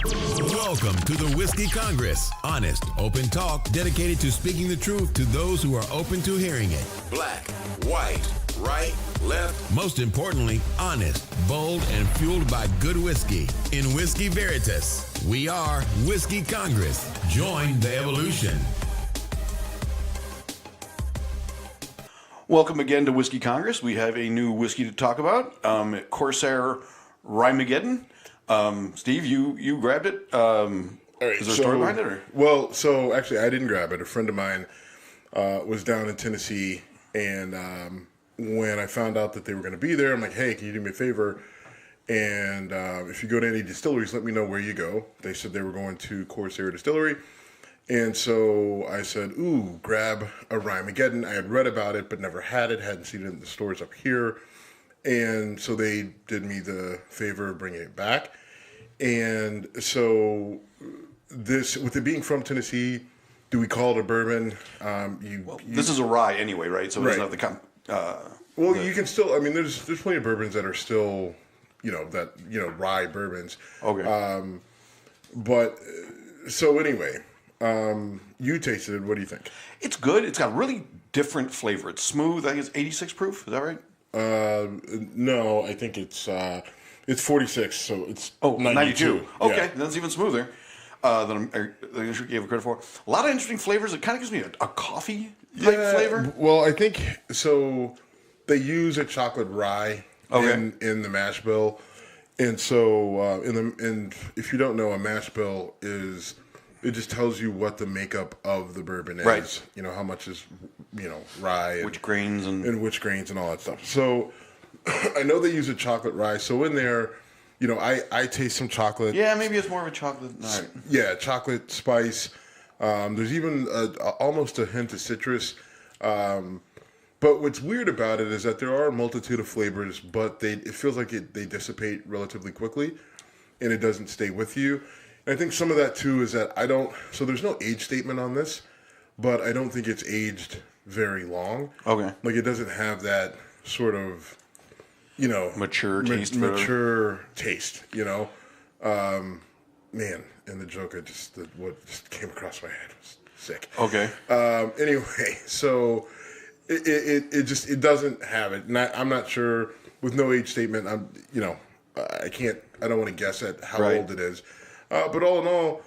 Welcome to the Whiskey Congress. Honest, open talk dedicated to speaking the truth to those who are open to hearing it. Black, white, right, left. Most importantly, honest, bold, and fueled by good whiskey. In Whiskey Veritas, we are Whiskey Congress. Join the evolution. Welcome again to Whiskey Congress. We have a new whiskey to talk about, Corsair Rye-mageddon. Steve, you grabbed it. All right, is there a story behind it? Or? Well, so actually I didn't grab it. A friend of mine was down in Tennessee, and when I found out that they were going to be there, I'm like, hey, can you do me a favor? And if you go to any distilleries, let me know where you go. They said they were going to Corsair Distillery. And so I said, ooh, grab a Rye-mageddon. I had read about it, but never had it, hadn't seen it in the stores up here. And so they did me the favor of bringing it back. And so this, with it being from Tennessee, do we call it a bourbon? This is a rye anyway, right? So it doesn't have the... you can still, I mean, there's plenty of bourbons that are still, rye bourbons. Okay. But, so anyway, you tasted it. What do you think? It's good. It's got really different flavor. It's smooth. I think it's 86 proof. Is that right? No, I think it's 46, so it's 92. Okay, yeah. That's even smoother than I should give it credit for. A lot of interesting flavors. It kind of gives me a coffee type flavor. Well, I think so. They use a chocolate rye in the mash bill, and so and if you don't know, a mash bill is. It just tells you what the makeup of the bourbon is. Right. You know, how much is, rye. Which grains and which grains and all that stuff. So I know they use a chocolate rye. So in there, I taste some chocolate. Yeah, maybe it's more of a chocolate. All right. Yeah, chocolate spice. There's even almost a hint of citrus. But what's weird about it is that there are a multitude of flavors, but it feels like they dissipate relatively quickly, and it doesn't stay with you. I think some of that, too, is that so there's no age statement on this, but I don't think it's aged very long. Okay. Like, it doesn't have that sort of, mature taste. Mature taste, Man, and the joke, what just came across my head was sick. Okay. Anyway, so it doesn't have it. I'm not sure, with no age statement, I don't want to guess at how old it is. But all in all,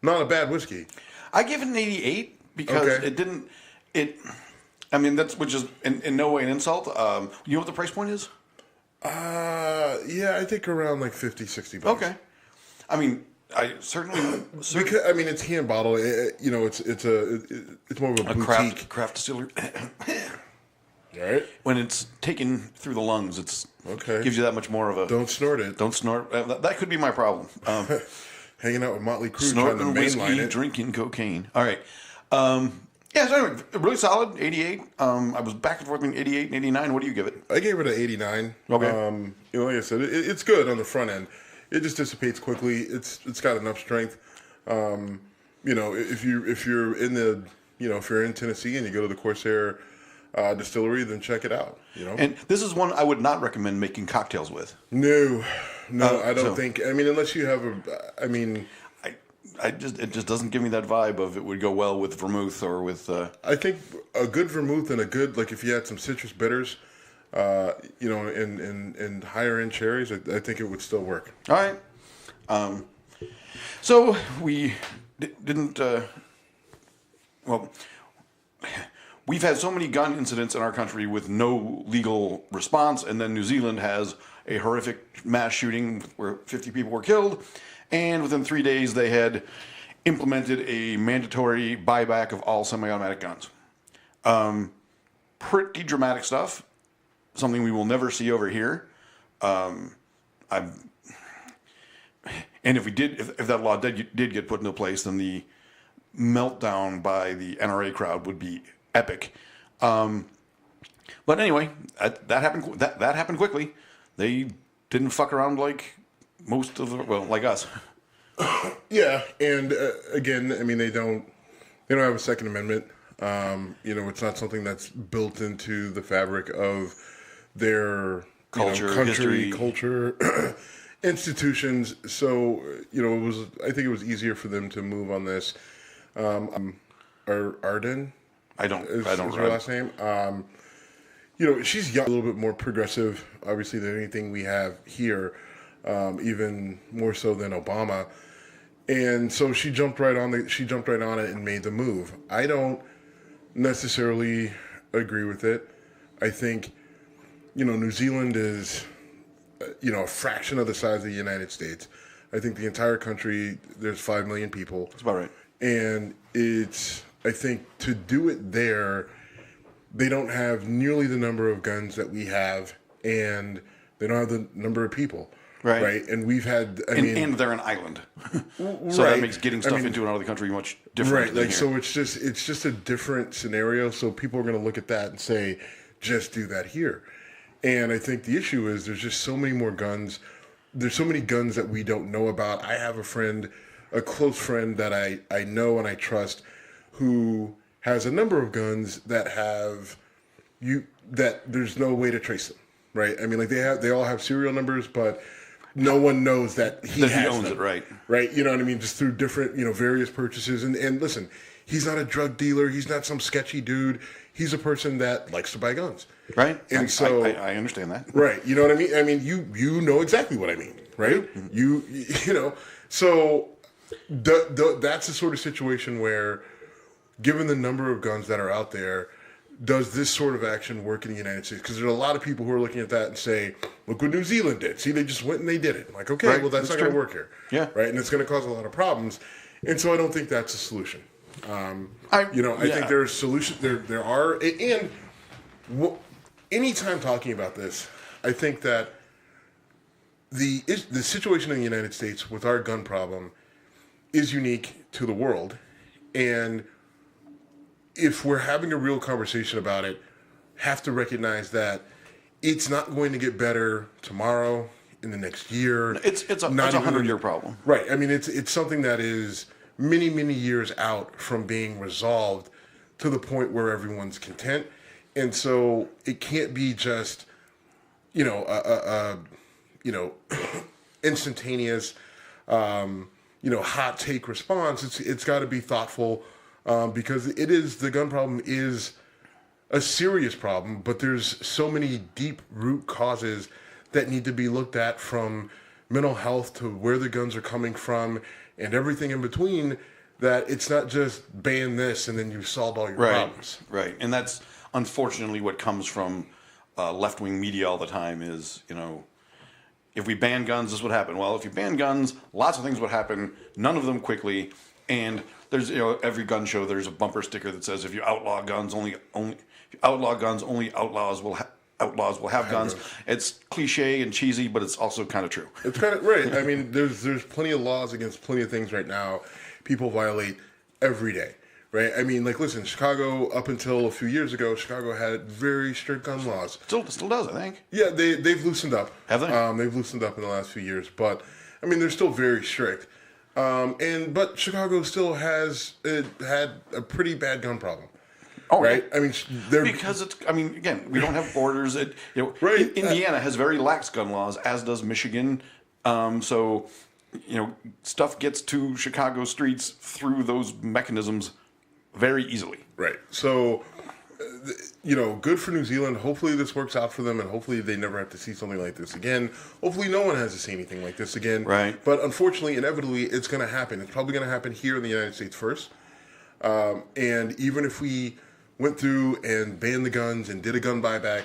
not a bad whiskey. I give it an 88 because it didn't. Which is in no way an insult. You know what the price point is? Yeah, I think around like $50, $60. Okay. I mean, I certainly. Because it's hand bottled. It's more of a boutique craft distillery. Right. When it's taken through the lungs, it's gives you that much more of a. Don't snort it. Don't snort. That could be my problem. Hanging out with Motley Crue, snorting trying to whiskey, mainline it. drinking cocaine. All right. So anyway, really solid, 88. I was back and forth between 88 and 89. What do you give it? I gave it an 89. Okay. Like I said, it's good on the front end. It just dissipates quickly. It's got enough strength. If you're in the, if you're in Tennessee and you go to the Corsair distillery, then check it out. And this is one I would not recommend making cocktails with. No, I don't think. I mean, unless you have it just doesn't give me that vibe of it would go well with vermouth or with. I think a good vermouth and a good, like, if you had some citrus bitters, and higher end cherries, I think it would still work. All right. So we didn't. We've had so many gun incidents in our country with no legal response, and then New Zealand has a horrific mass shooting where 50 people were killed, and within 3 days they had implemented a mandatory buyback of all semi-automatic guns. Pretty dramatic stuff, something we will never see over here. And if that law did get put into place, then the meltdown by the NRA crowd would be epic. But anyway, that happened. That happened quickly. They didn't fuck around like most of like us. Yeah, and again, I mean, they don't have a Second Amendment. It's not something that's built into the fabric of their culture, country, history. culture. institutions. So, I think it was easier for them to move on this. Arden, I don't is her last name. She's young, a little bit more progressive, obviously, than anything we have here, even more so than Obama. And so she jumped right on it and made the move. I don't necessarily agree with it. I think, New Zealand is, a fraction of the size of the United States. I think the entire country, there's 5 million people. That's about right. And I think to do it there, they don't have nearly the number of guns that we have, and they don't have the number of people. Right. And we've had, and they're an island. So that makes getting stuff into another country much different. Right. Like, here. So it's just a different scenario. So people are going to look at that and say, just do that here. And I think the issue is there's just so many more guns. There's so many guns that we don't know about. I have a close friend that I know and I trust, who has a number of guns that that there's no way to trace them. Right. I mean, like they all have serial numbers, but no one knows that he owns them, it, right? Right. You know what I mean? Just through different, various purchases. And listen, he's not a drug dealer. He's not some sketchy dude. He's a person that likes to buy guns. Right. And I understand that. Right. You know what I mean? I mean, you know exactly what I mean, right? Mm-hmm. So that's the sort of situation where, given the number of guns that are out there, does this sort of action work in the United States? Because there are a lot of people who are looking at that and say, look what New Zealand did. See, they just went and they did it. I'm like, okay, well, that's not going to work here. Yeah. Right? And it's going to cause a lot of problems. And so I don't think that's a solution. I think there are solutions. There are. And anytime talking about this, I think that the situation in the United States with our gun problem is unique to the world. And if we're having a real conversation about it, have to recognize that it's not going to get better tomorrow, in the next year. It's a 100-year problem. Right. I mean, it's something that is many, many years out from being resolved to the point where everyone's content. And so it can't be just, instantaneous, hot take response. It's got to be thoughtful, because the gun problem is a serious problem, but there's so many deep root causes that need to be looked at, from mental health to where the guns are coming from and everything in between, that it's not just ban this and then you've solved all your problems. Right. And that's unfortunately what comes from left-wing media all the time is, if we ban guns, this would happen. Well, if you ban guns, lots of things would happen, none of them quickly. And there's, every gun show, there's a bumper sticker that says, if you outlaw guns, only outlaws will have guns. It's cliche and cheesy, but it's also kind of true. It's kind of right. I mean, there's plenty of laws against plenty of things right now. People violate every day, right? I mean, like, listen, Chicago, up until a few years ago, Chicago had very strict gun laws. Still does, I think. Yeah, they've loosened up. Have they? They've loosened up in the last few years, but I mean, they're still very strict. But Chicago still had a pretty bad gun problem. Oh, right. I mean, because again, we don't have borders. Right. Indiana has very lax gun laws, as does Michigan. So, stuff gets to Chicago streets through those mechanisms very easily. Right. So, good for New Zealand. Hopefully this works out for them, and hopefully they never have to see something like this again. Hopefully no one has to see anything like this again. Right. But unfortunately, inevitably, it's going to happen. It's probably going to happen here in the United States first. And even if we went through and banned the guns and did a gun buyback,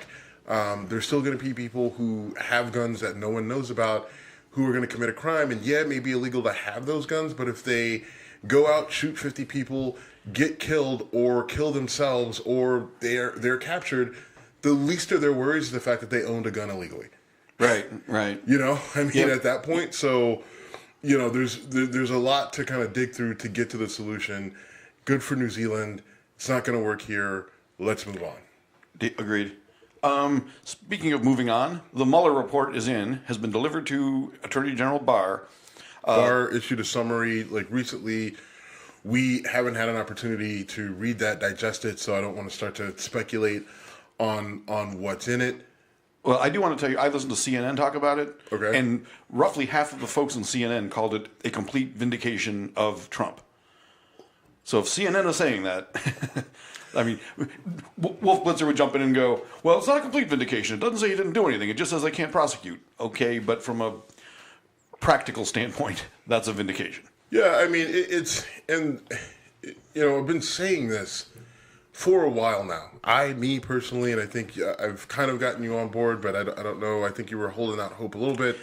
there's still going to be people who have guns that no one knows about, who are going to commit a crime. And yeah, it may be illegal to have those guns, but if they go out, shoot 50 people, get killed or kill themselves, or they're captured, the least of their worries is the fact that they owned a gun illegally. Right. At that point, so, there's a lot to kind of dig through to get to the solution. Good for New Zealand. It's not going to work here. Let's move on. Agreed. Speaking of moving on, the Mueller report has been delivered to Attorney General Barr. Barr issued a summary recently. We haven't had an opportunity to read that, digest it, so I don't want to start to speculate on what's in it. Well, I do want to tell you, I listened to CNN talk about it, Okay. and roughly half of the folks on CNN called it a complete vindication of Trump. So if CNN is saying that, I mean, Wolf Blitzer would jump in and go, well, it's not a complete vindication. It doesn't say he didn't do anything. It just says they can't prosecute. Okay, but from a practical standpoint, that's a vindication. Yeah, I mean, I've been saying this for a while now. Me personally, and I think I've kind of gotten you on board, but I don't know. I think you were holding out hope a little bit.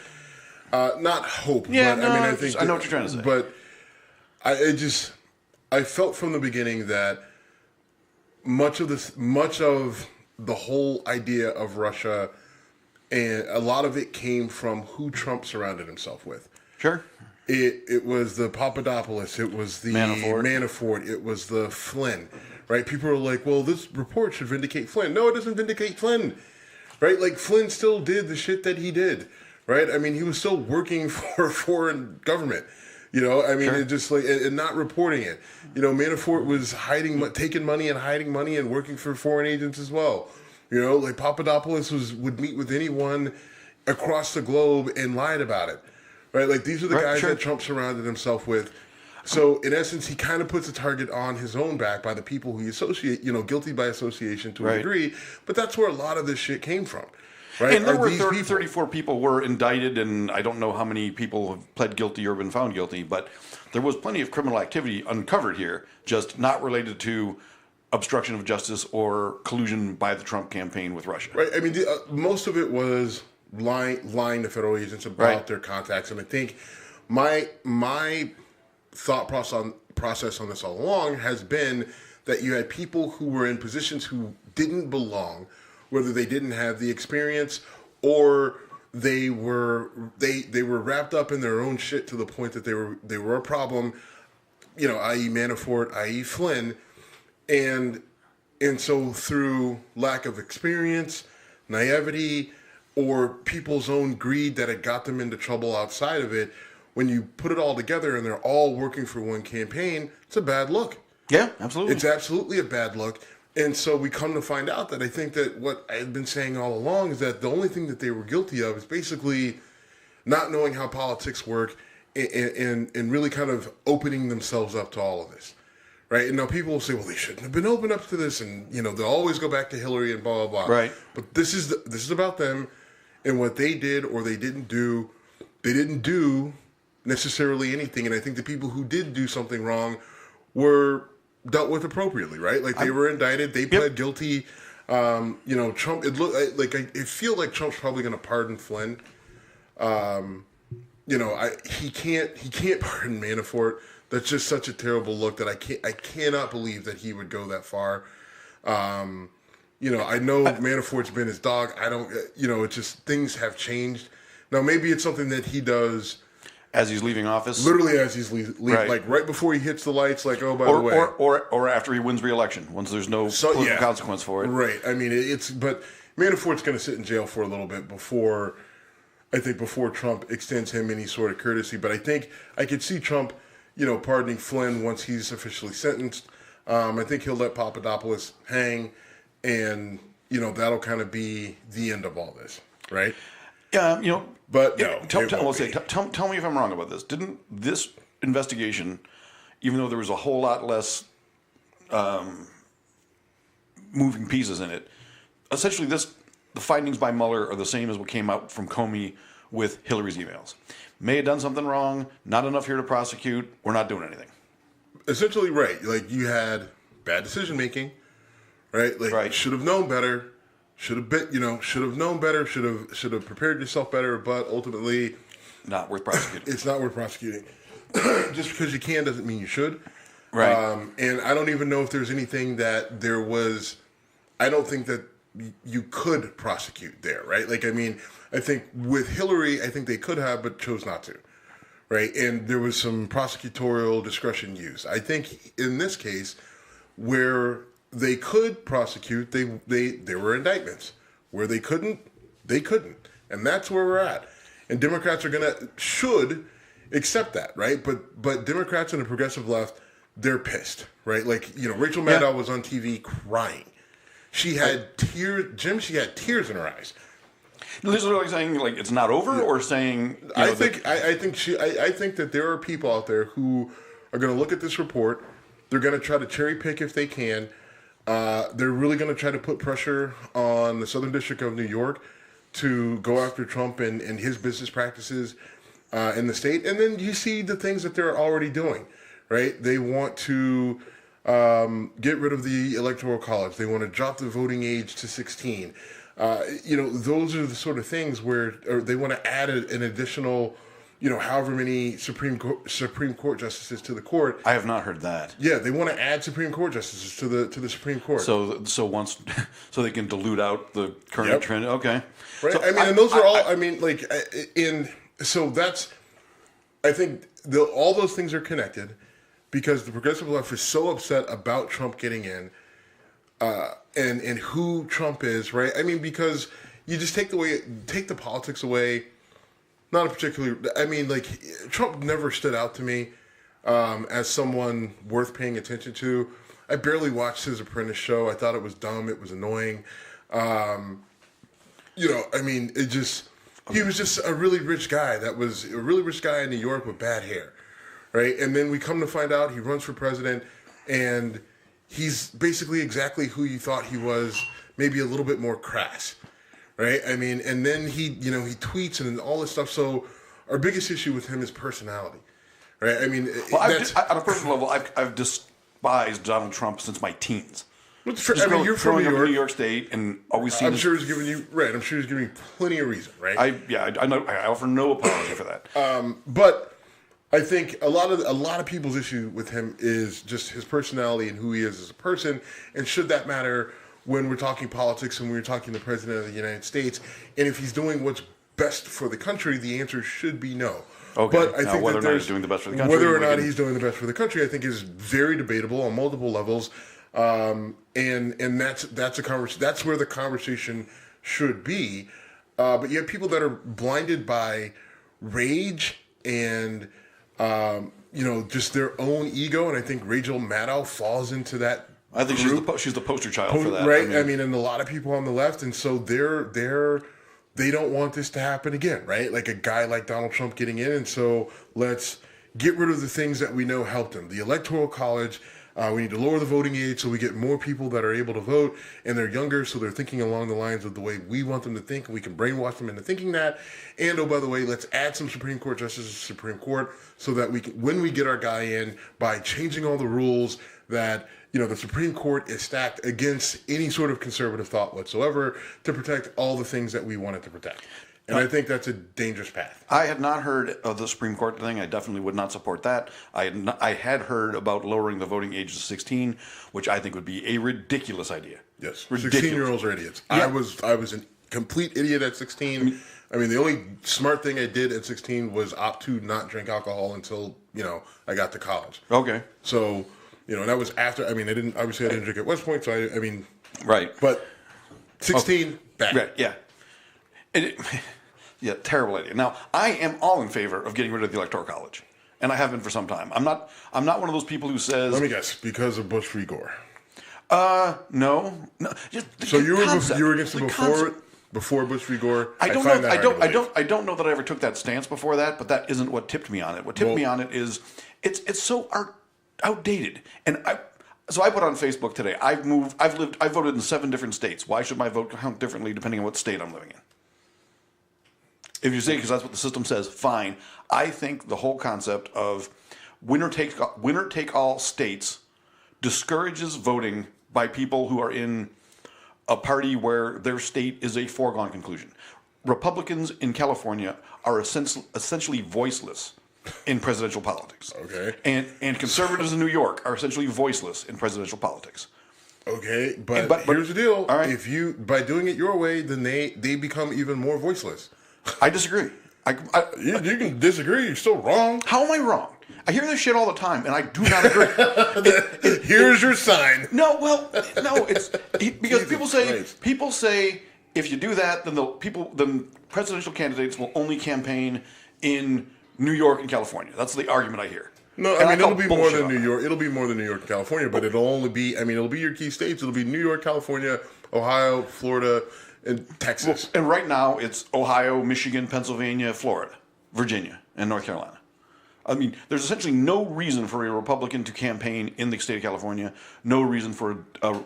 Not hope, Yeah, but no, I think I know what you're trying to say. But I felt from the beginning that much of the whole idea of Russia, and a lot of it came from who Trump surrounded himself with. Sure. It was the Papadopoulos, it was the Manafort, it was the Flynn, right? People are like, well, this report should vindicate Flynn. No, it doesn't vindicate Flynn, right? Like, Flynn still did the shit that he did, right? I mean, he was still working for a foreign government, I mean, it just like, and not reporting it. Manafort was taking money and hiding money and working for foreign agents as well. Like Papadopoulos would meet with anyone across the globe and lied about it. Right, like these are the guys that Trump surrounded himself with. So in essence, he kind of puts a target on his own back by the people who he associate, guilty by association to a degree. But that's where a lot of this shit came from. Right? And there were 34 people were indicted, and I don't know how many people have pled guilty or been found guilty, but there was plenty of criminal activity uncovered here, just not related to obstruction of justice or collusion by the Trump campaign with Russia. Right. I mean, most of it was lying to federal agents about their contacts, and I think my thought process on this all along has been that you had people who were in positions who didn't belong, whether they didn't have the experience or they were wrapped up in their own shit to the point that they were a problem, i.e. Manafort, i.e. Flynn, and so through lack of experience, naivety, or people's own greed that had got them into trouble outside of it, when you put it all together and they're all working for one campaign, it's a bad look. Yeah, absolutely. It's absolutely a bad look. And so we come to find out that I think that what I had been saying all along is that the only thing that they were guilty of is basically not knowing how politics work and really kind of opening themselves up to all of this. Right? And now people will say, well, they shouldn't have been open up to this. And, they'll always go back to Hillary and blah, blah, blah. Right. But this is about them. And what they did or they didn't do necessarily anything. And I think the people who did do something wrong were dealt with appropriately, right? Like they were indicted, they pled guilty. Trump. I feel like Trump's probably going to pardon Flynn. He can't pardon Manafort. That's just such a terrible look that I cannot believe that he would go that far. I know Manafort's been his dog. I don't, it's just things have changed. Now, maybe it's something that he does as he's leaving office, literally as he's leaving, like right before he hits the lights. Like, oh, by the way, or after he wins re-election, once there's no political consequence for it. Right. I mean, but Manafort's going to sit in jail for a little bit before Trump extends him any sort of courtesy. But I think I could see Trump, pardoning Flynn once he's officially sentenced. I think he'll let Papadopoulos hang. And, that'll kind of be the end of all this, right? Yeah, But no. Tell me if I'm wrong about this. Didn't this investigation, even though there was a whole lot less moving pieces in it, essentially the findings by Mueller are the same as what came out from Comey with Hillary's emails. May have done something wrong, not enough here to prosecute, we're not doing anything. Essentially, right. Like, you had bad decision-making. Right, like should have known better. Should have been, should have known better. Should have prepared yourself better. But ultimately, not worth prosecuting. It's not worth prosecuting. Just because you can doesn't mean you should. Right. And I don't even know if there's anything that there was. I don't think that you could prosecute there. Right. Like, I mean, I think with Hillary, I think they could have, but chose not to. Right. And there was some prosecutorial discretion used. I think in this case, where they could prosecute, there were indictments. Where they couldn't, and that's where we're at. And Democrats should accept that, right? But Democrats and the progressive left, they're pissed, right? Like, Rachel Maddow was on TV crying. She had tears, Jim. She had tears in her eyes, This is like saying like it's not over, or saying I think that there are people out there who are going to look at this report. They're going to try to cherry pick if they can. They're really going to try to put pressure on the Southern District of New York to go after Trump and his business practices in the state. And then you see the things that they're already doing, right? They want to get rid of the Electoral College. They want to drop the voting age to 16. Those are the sort of things where they want to add an additional, however many Supreme Court justices to the court. I have not heard that. Yeah, they want to add Supreme Court justices to the Supreme Court. So they can dilute out the current trend. Okay, right. So and those are all. So that's. I think all those things are connected because the progressive left is so upset about Trump getting in. And who Trump is, right? I mean, because you just take the politics away. Not a particularly. I mean, like Trump never stood out to me as someone worth paying attention to. I barely watched his Apprentice show. I thought it was dumb. It was annoying. I mean, he was just a really rich guy. That was a really rich guy in New York with bad hair, right? And then we come to find out he runs for president and. He's basically exactly who you thought he was, maybe a little bit more crass, right? I mean, and then he tweets and all this stuff. So our biggest issue with him is personality, right? I mean, on a personal level, I've despised Donald Trump since my teens. You're from New York State, and always seen. I'm sure he's giving you plenty of reason, right? I know. I offer no apology for that. But. I think a lot of people's issue with him is just his personality and who he is as a person. And should that matter when we're talking politics and we're talking the president of the United States? And if he's doing what's best for the country, the answer should be no. Okay. But I think whether or not he's doing the best for the country, he's doing the best for the country, I think is very debatable on multiple levels. And that's a conversation. That's where the conversation should be. But you have people that are blinded by rage and. Just their own ego, and I think Rachel Maddow falls into that. I think she's the poster child for that, right? I mean, and a lot of people on the left, and so they don't want this to happen again, right? Like a guy like Donald Trump getting in, and so let's get rid of the things that we know helped him. The Electoral College. We need to lower the voting age so we get more people that are able to vote, and they're younger, so they're thinking along the lines of the way we want them to think, and we can brainwash them into thinking that. And, oh, by the way, let's add some Supreme Court justices to the Supreme Court so that we can, when we get our guy in, by changing all the rules that, the Supreme Court is stacked against any sort of conservative thought whatsoever to protect all the things that we want it to protect. And I think that's a dangerous path. I had not heard of the Supreme Court thing. I definitely would not support that. I had heard about lowering the voting age to 16, which I think would be a ridiculous idea. Yes, ridiculous. 16-year-olds are idiots. Yeah. I was a complete idiot at 16. I mean, the only smart thing I did at 16 was opt to not drink alcohol until I got to college. Okay. So and that was after. I mean, I didn't drink at West Point. So I mean, right. But 16, bad. Right. Yeah. Yeah, terrible idea. Now, I am all in favor of getting rid of the Electoral College, and I have been for some time. I'm not one of those people who says. Let me guess, because of Bush v. Gore. No. So you were against it before Bush v. Gore. I don't know. I don't know that I ever took that stance before that, but that isn't what tipped me on it. What tipped me on it is it's so outdated, and So I put on Facebook today. I've voted in 7 different states. Why should my vote count differently depending on what state I'm living in? If you say because that's what the system says, fine. I think the whole concept of winner take all states discourages voting by people who are in a party where their state is a foregone conclusion. Republicans in California are essentially voiceless in presidential politics. Okay. And conservatives in New York are essentially voiceless in presidential politics. Okay, but here's the deal. All right. If you by doing it your way, then they become even more voiceless. I disagree. You can disagree. You're still wrong. How am I wrong? I hear this shit all the time, and I do not agree. Here's your sign. No, it's because people say if you do that, then presidential candidates will only campaign in New York and California. That's the argument I hear. No, I mean it'll be more than New York. It'll be more than New York and California, but it'll only be. I mean, it'll be your key states. It'll be New York, California, Ohio, Florida. in Texas. And right now, it's Ohio, Michigan, Pennsylvania, Florida, Virginia, and North Carolina. I mean, there's essentially no reason for a Republican to campaign in the state of California, no reason for a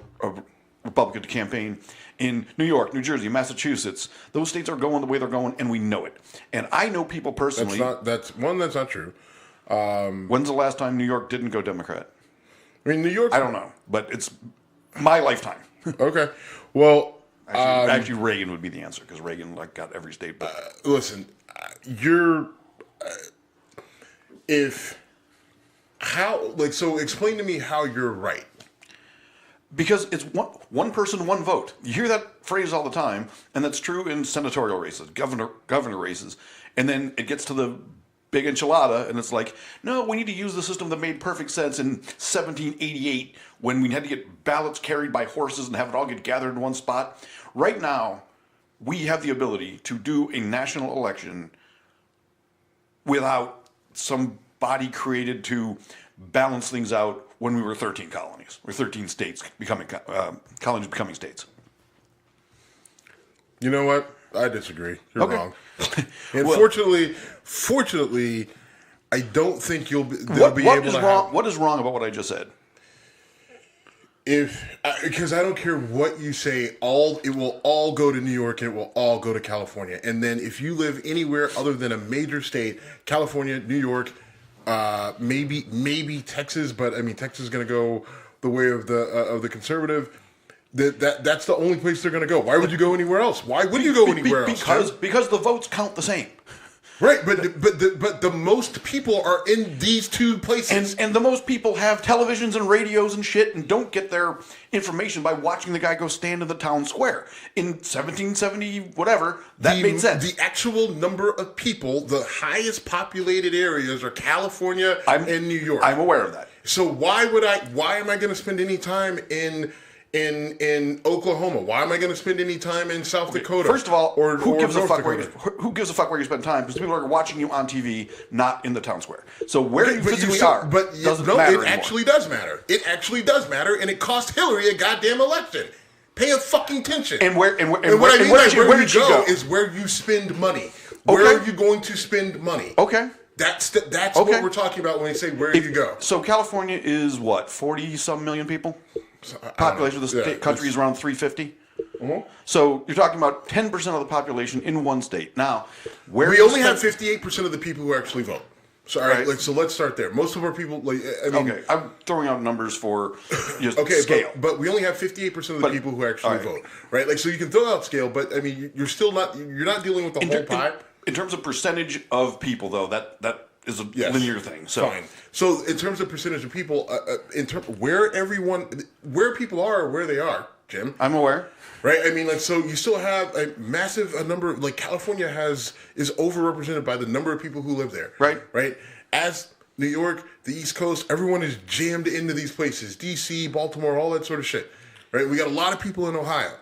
Republican to campaign in New York, New Jersey, Massachusetts. Those states are going the way they're going, and we know it. And I know people personally. That's not true. When's the last time New York didn't go Democrat? I mean, New York. I don't know, but it's my lifetime. Okay. Well, actually, Reagan would be the answer because Reagan got every state. But listen, so explain to me how you're right. Because it's one person, one vote. You hear that phrase all the time, and that's true in senatorial races, governor races, and then it gets to the big enchilada, and it's like, no, we need to use the system that made perfect sense in 1788 when we had to get ballots carried by horses and have it all get gathered in one spot. Right now, we have the ability to do a national election without some body created to balance things out when we were 13 colonies, or 13 states becoming colonies becoming states. You know what? I disagree. You're Okay. wrong. And fortunately, I don't think they'll be able to have... What is wrong about what I just said? Because I don't care what you say, it will all go to New York and it will all go to California. And then if you live anywhere other than a major state, California, New York, maybe Texas, but I mean Texas is going to go the way of the conservative. That's the only place they're going to go. Why would you go anywhere else? Why would you go anywhere else? Because the votes count the same. Right, but the most people are in these two places, and the most people have televisions and radios and shit, and don't get their information by watching the guy go stand in the town square in 1770 whatever. That made sense. The actual number of people, the highest populated areas are California and New York. I'm aware of that. So why am I going to spend any time in Oklahoma? Why am I going to spend any time in South Dakota? First of all, who gives a fuck where you spend time? Because people are watching you on TV, not in the town square. So where you physically are doesn't matter anymore. It actually does matter. It actually does matter, and it cost Hillary a goddamn election. Pay a fucking attention. And where you go is where you spend money. Where are you going to spend money? Okay. That's what we're talking about when we say where you go. So California is what, 40-some million people? Population of the country is around 350. Mm-hmm. So you're talking about 10% of the population in one state. Now, we only have 58% of the people who actually vote. So all right, so let's start there. Most of our people, okay, I'm throwing out numbers for just scale. But we only have 58% of the people who actually vote, right? So you can throw out scale, but I mean, you're not dealing with the whole pie. In terms of percentage of people, though, that is a linear thing. So fine. So in terms of percentage of people, where people are, where they are, Jim. I'm aware. Right? I mean, so you still have a massive number, California is overrepresented by the number of people who live there. Right. Right? As New York, the East Coast, everyone is jammed into these places. D.C., Baltimore, all that sort of shit. Right? We got a lot of people in Ohio.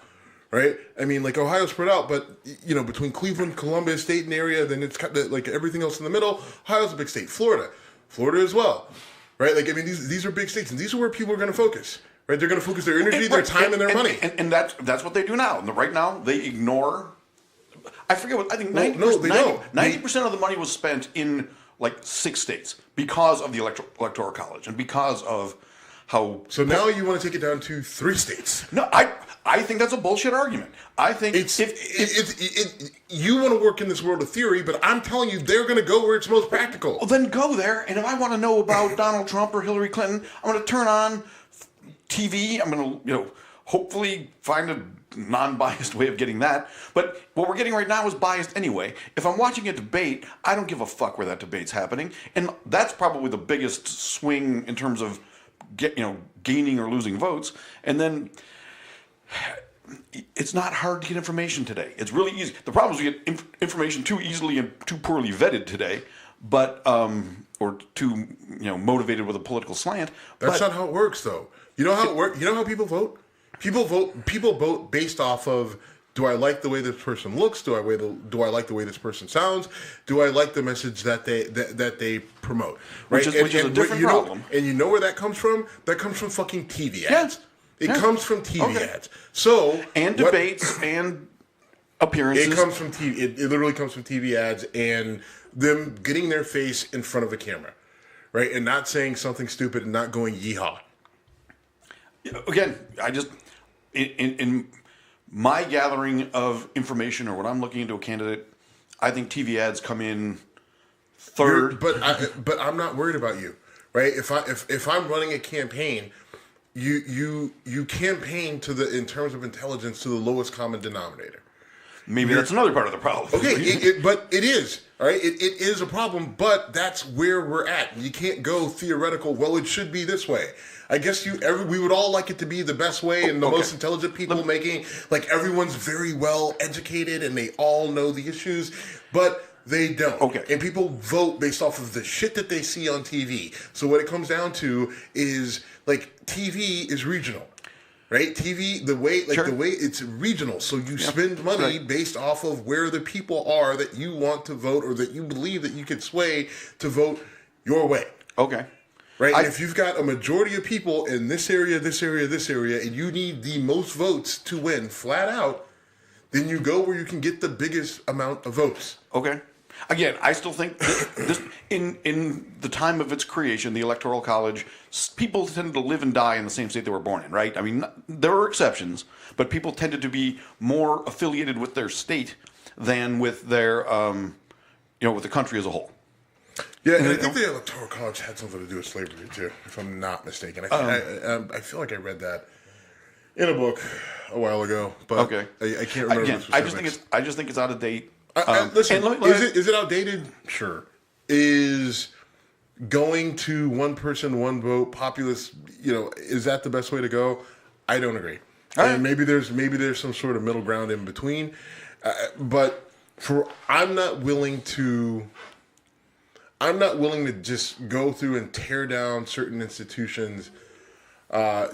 Right? I mean, Ohio's spread out, but, between Cleveland, Columbus, Dayton area, then it's kind of everything else in the middle. Ohio's a big state. Florida as well. Right? These are big states, and these are where people are going to focus. Right? They're going to focus their energy, their time, and their money. And that's what they do now. And right now, they ignore... I forget what... I think 90% of the money was spent in, 6 states because of the Electoral College and because of how... So now you want to take it down to 3 states. No, I think that's a bullshit argument. I think you want to work in this world of theory, but I'm telling you, they're going to go where it's most practical. Well, then go there, and if I want to know about Donald Trump or Hillary Clinton, I'm going to turn on TV. I'm going to, hopefully find a non-biased way of getting that. But what we're getting right now is biased anyway. If I'm watching a debate, I don't give a fuck where that debate's happening, and that's probably the biggest swing in terms of gaining or losing votes. And then it's not hard to get information today. It's really easy. The problem is we get information too easily and too poorly vetted today, but or too motivated with a political slant. That's not how it works, though. You know how it works. You know how people vote. People vote based off of: do I like the way this person looks? Do I like the way this person sounds? Do I like the message that they promote? Right? Which is a different problem. And you know where that comes from? That comes from fucking TV ads. It comes from TV ads. So debates and appearances. It comes from TV. It literally comes from TV ads and them getting their face in front of a camera, right? And not saying something stupid and not going yeehaw. Again, I just in my gathering of information or when I'm looking into a candidate, I think TV ads come in third. But I'm not worried about you, right? If I'm running a campaign, you campaign in terms of intelligence to the lowest common denominator. Maybe that's another part of the problem. Okay, but it is. All right, it is a problem, but that's where we're at. You can't go theoretical. Well, it should be this way. I guess we would all like it to be the best way and the most intelligent people making, like everyone's very well educated and they all know the issues, but they don't. Okay. And people vote based off of the shit that they see on TV. So what it comes down to is like TV is regional. Right? TV, the way it's regional. So you spend money based off of where the people are that you want to vote or that you believe that you can sway to vote your way. Okay. Right? And if you've got a majority of people in this area, this area, this area, and you need the most votes to win flat out, then you go where you can get the biggest amount of votes. Okay. Again, I still think this in the time of its creation, the Electoral College, people tended to live and die in the same state they were born in, right? I mean, there were exceptions, but people tended to be more affiliated with their state than with their, with the country as a whole. Yeah, and I think the Electoral College had something to do with slavery too, if I'm not mistaken. I feel like I read that in a book a while ago, but I can't remember. Again, I just think it's out of date. Listen, is it outdated? Sure. Is going to one person, one vote, populist, is that the best way to go? I don't agree. And maybe there's some sort of middle ground in between. But I'm not willing to just go through and tear down certain institutions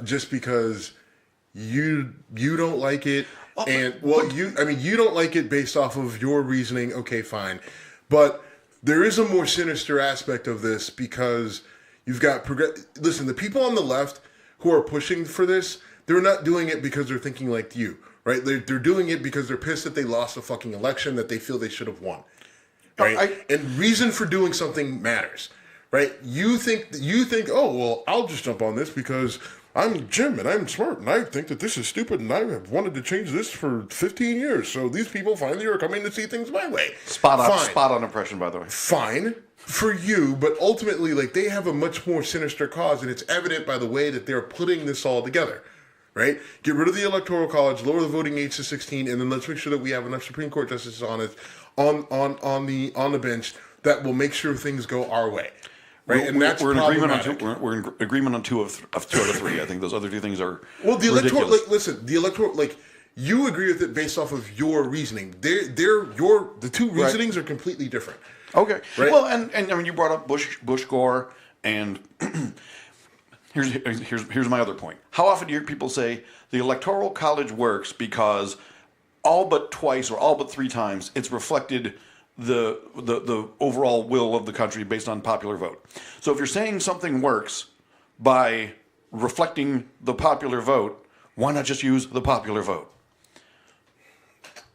just because you don't like it. And you don't like it based off of your reasoning. Okay, fine, but there is a more sinister aspect of this because you've got listen, the people on the left who are pushing for this, they're not doing it because they're thinking like you, right? They're doing it because they're pissed that they lost a fucking election that they feel they should have won, right? And reason for doing something matters, right? You think, oh well, I'll just jump on this because I'm Jim and I'm smart and I think that this is stupid and I have wanted to change this for 15 years. So these people finally are coming to see things my way. Spot on impression, by the way. Fine for you, but ultimately, like, they have a much more sinister cause, and it's evident by the way that they're putting this all together. Right? Get rid of the Electoral College, lower the voting age to 16, and then let's make sure that we have enough Supreme Court justices on the bench that will make sure things go our way. Right, we're in agreement on two of the three. I think those other two things are the electoral. The electoral, you agree with it based off of your reasoning. The two reasonings are completely different. Okay, right? Well, and I mean, you brought up Bush Gore, and here's my other point. How often do you hear people say the Electoral College works because all but twice or all but three times it's reflected the overall will of the country based on popular vote. So if you're saying something works by reflecting the popular vote, why not just use the popular vote?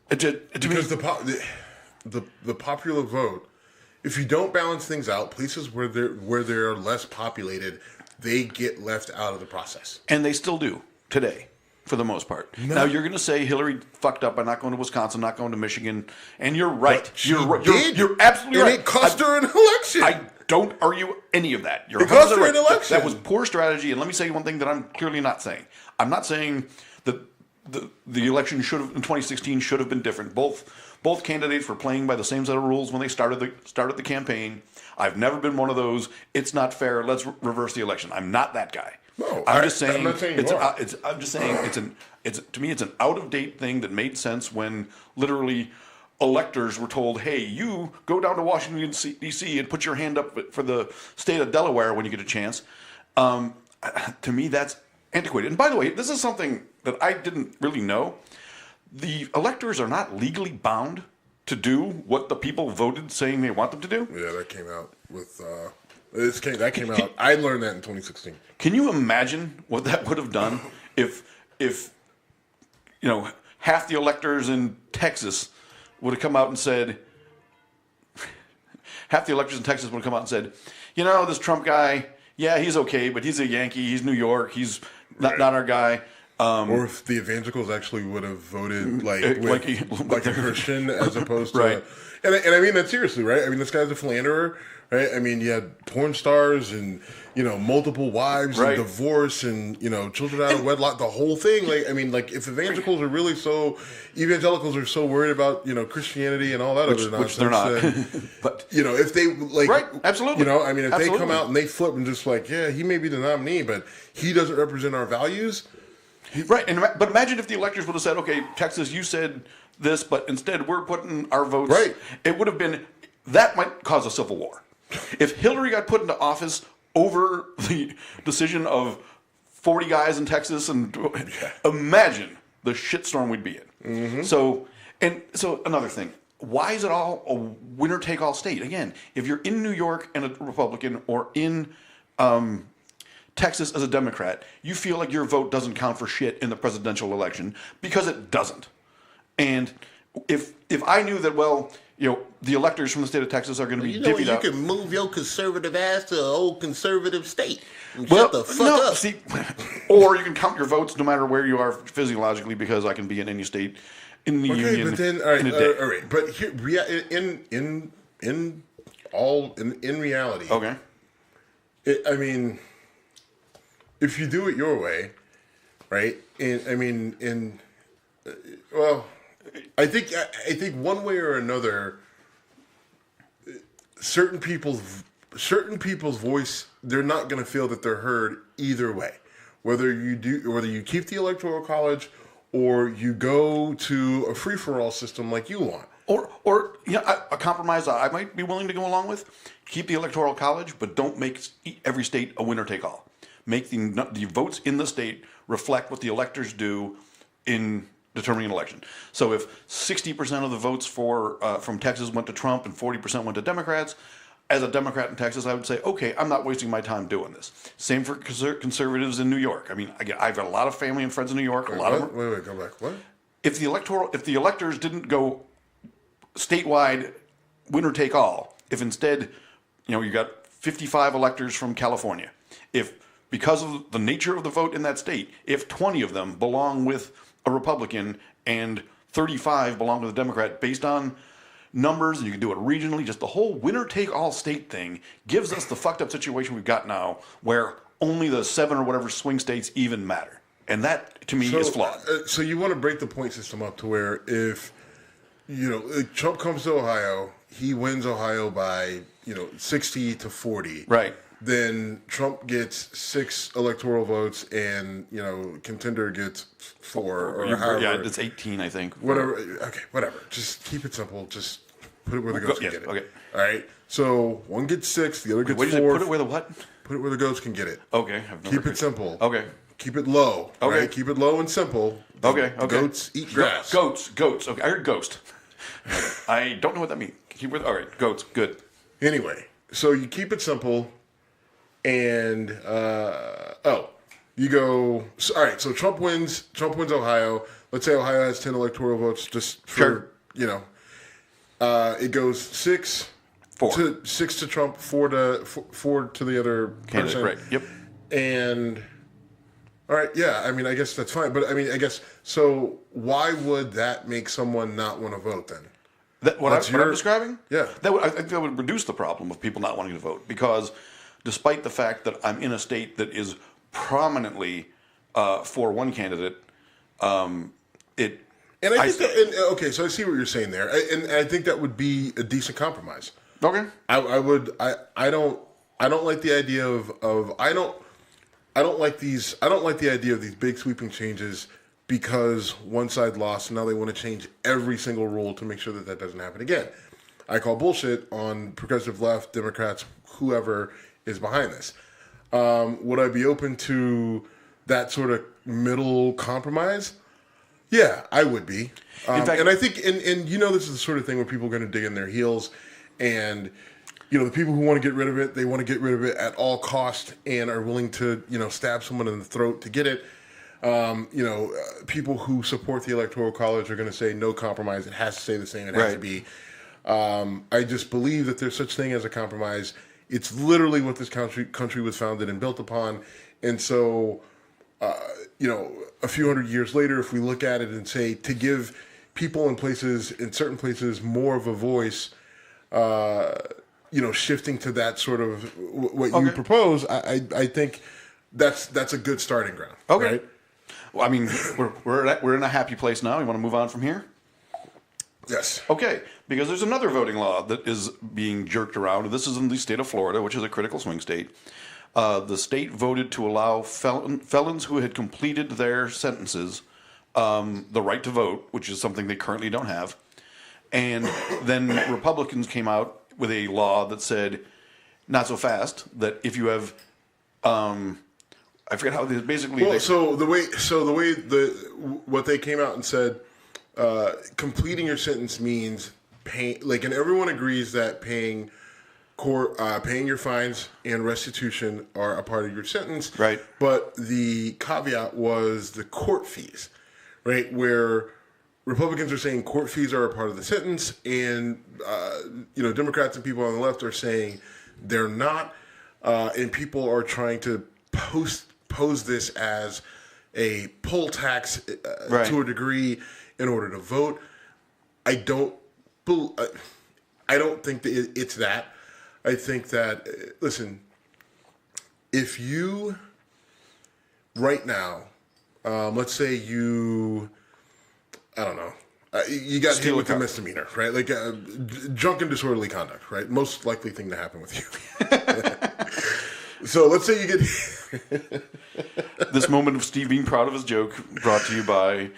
Because the popular vote, if you don't balance things out, places where they're less populated, they get left out of the process. And they still do today, for the most part. No. Now, you're going to say Hillary fucked up by not going to Wisconsin, not going to Michigan, and you're right. You're absolutely right. And it cost her an election. I don't argue any of that. It cost her an election. That was poor strategy, and let me say one thing that I'm clearly not saying. I'm not saying that the election in 2016 should have been different. Both candidates were playing by the same set of rules when they started the campaign. I've never been one of those. It's not fair. Let's reverse the election. I'm not that guy. No, I'm just saying. I'm not saying you are. I'm just saying to me it's an out of date thing that made sense when literally electors were told, "Hey, you go down to Washington D.C. and put your hand up for the state of Delaware when you get a chance." To me, that's antiquated. And by the way, this is something that I didn't really know. The electors are not legally bound to do what the people voted saying they want them to do. Yeah, that came out with. That came out. I learned that in 2016. Can you imagine what that would have done if half the electors in Texas would have come out and said, this Trump guy, yeah, he's okay, but he's a Yankee, he's New York, he's not our guy. Or if the evangelicals actually would have voted like a Christian as opposed to, right. And I mean that seriously, right? I mean, this guy's a philanderer, right? I mean, you had porn stars and multiple wives right. and divorce and children out of wedlock, the whole thing. Like, I mean, like if evangelicals are so worried about Christianity and all that other nonsense, which they're not. But if they like, right, absolutely. I mean, if they come out and they flip and just like, yeah, he may be the nominee, but he doesn't represent our values. Right, but imagine if the electors would have said, okay, Texas, you said this, but instead we're putting our votes. Right. It would have been, that might cause a civil war. If Hillary got put into office over the decision of 40 guys in Texas, and imagine the shitstorm we'd be in. Mm-hmm. So another thing, why is it all a winner-take-all state? Again, if you're in New York and a Republican, or in Texas as a Democrat, you feel like your vote doesn't count for shit in the presidential election, because it doesn't. And if I knew that, the electors from the state of Texas are going to be divvied up. You can move your conservative ass to an old conservative state and shut the fuck up. See, or you can count your votes no matter where you are physiologically, because I can be in any state in the union. But then, all right. But here, in reality, okay. I mean, if you do it your way, right? I think one way or another, certain people's voice, they're not going to feel that they're heard either way. Whether you keep the Electoral College or you go to a free-for-all system like you want. Or a compromise I might be willing to go along with. Keep the Electoral College, but don't make every state a winner-take-all. Make the votes in the state reflect what the electors do in determining an election. So if 60% of the votes from Texas went to Trump and 40% went to Democrats, as a Democrat in Texas, I would say, okay, I'm not wasting my time doing this. Same for conservatives in New York. I mean, I've got a lot of family and friends in New York. Wait, go back. What? If the electors didn't go statewide winner take all, if instead, you got 55 electors from California, if because of the nature of the vote in that state, if 20 of them belong with a Republican and 35 belong to the Democrat, based on numbers, and you can do it regionally, just the whole winner-take-all state thing gives us the fucked up situation we've got now, where only the 7 or whatever swing states even matter. And that, to me, is flawed. So you want to break the point system up to where if, Trump comes to Ohio, he wins Ohio by, 60 to 40. Right. Then Trump gets 6 electoral votes, and contender gets 4 or however. Yeah, it's 18, I think. Whatever. Okay, whatever. Just keep it simple. Just put it where the goats can get it. Okay. All right. So one gets 6, the other gets 4. What did you say? Put it where the what? Put it where the goats can get it. Okay. Keep it simple. Okay. Keep it low. Okay. Right? Keep it low and simple. Okay. Goats eat grass. Goats. Okay. I heard ghost. I don't know what that means. All right. Goats. Good. Anyway, so you keep it simple. And you go. All right, so Trump wins Ohio. Let's say Ohio has 10 electoral votes. Just for it goes 6 to Trump, 4 to the other person. Right. Yep. And all right, yeah. I mean, I guess that's fine. But I mean, I guess so. Why would that make someone not want to vote then? What I'm describing? Yeah. I think that would reduce the problem of people not wanting to vote, because despite the fact that I'm in a state that is prominently for one candidate, okay, so I see what you're saying there, and I think that would be a decent compromise. Okay, I don't like the idea I don't like the idea of these big sweeping changes because one side lost, and now they want to change every single rule to make sure that doesn't happen again. I call bullshit on progressive left, Democrats, whoever is behind this. Would I be open to that sort of middle compromise? Yeah, I would be. In fact, and I think, and this is the sort of thing where people are going to dig in their heels, and the people who want to get rid of it, they want to get rid of it at all cost and are willing to stab someone in the throat to get it. People who support the Electoral College are going to say no compromise. It has to stay the same. It has to be. I just believe that there's such thing as a compromise. It's literally what this country was founded and built upon. And so, a few hundred years later, if we look at it and say to give people in certain places more of a voice, shifting to that sort of what you propose, I think that's a good starting ground. Okay. Right? Well, I mean, we're in a happy place now. You want to move on from here? Yes. Okay, because there's another voting law that is being jerked around. This is in the state of Florida, which is a critical swing state. The state voted to allow felons who had completed their sentences the right to vote, which is something they currently don't have. And then Republicans came out with a law that said, not so fast, that if you have, I forget how they basically. Well, what they came out and said, completing your sentence means paying, and everyone agrees that paying your fines and restitution are a part of your sentence. Right. But the caveat was the court fees, right? Where Republicans are saying court fees are a part of the sentence, and Democrats and people on the left are saying they're not, and people are trying to pose this as a poll tax to a degree in order to vote. I don't think that it's that. I think that, listen, if you, right now, let's say you, I don't know, you got hit with a misdemeanor, right? Like drunken disorderly conduct, right? Most likely thing to happen with you. So let's say you get... This moment of Steve being proud of his joke brought to you by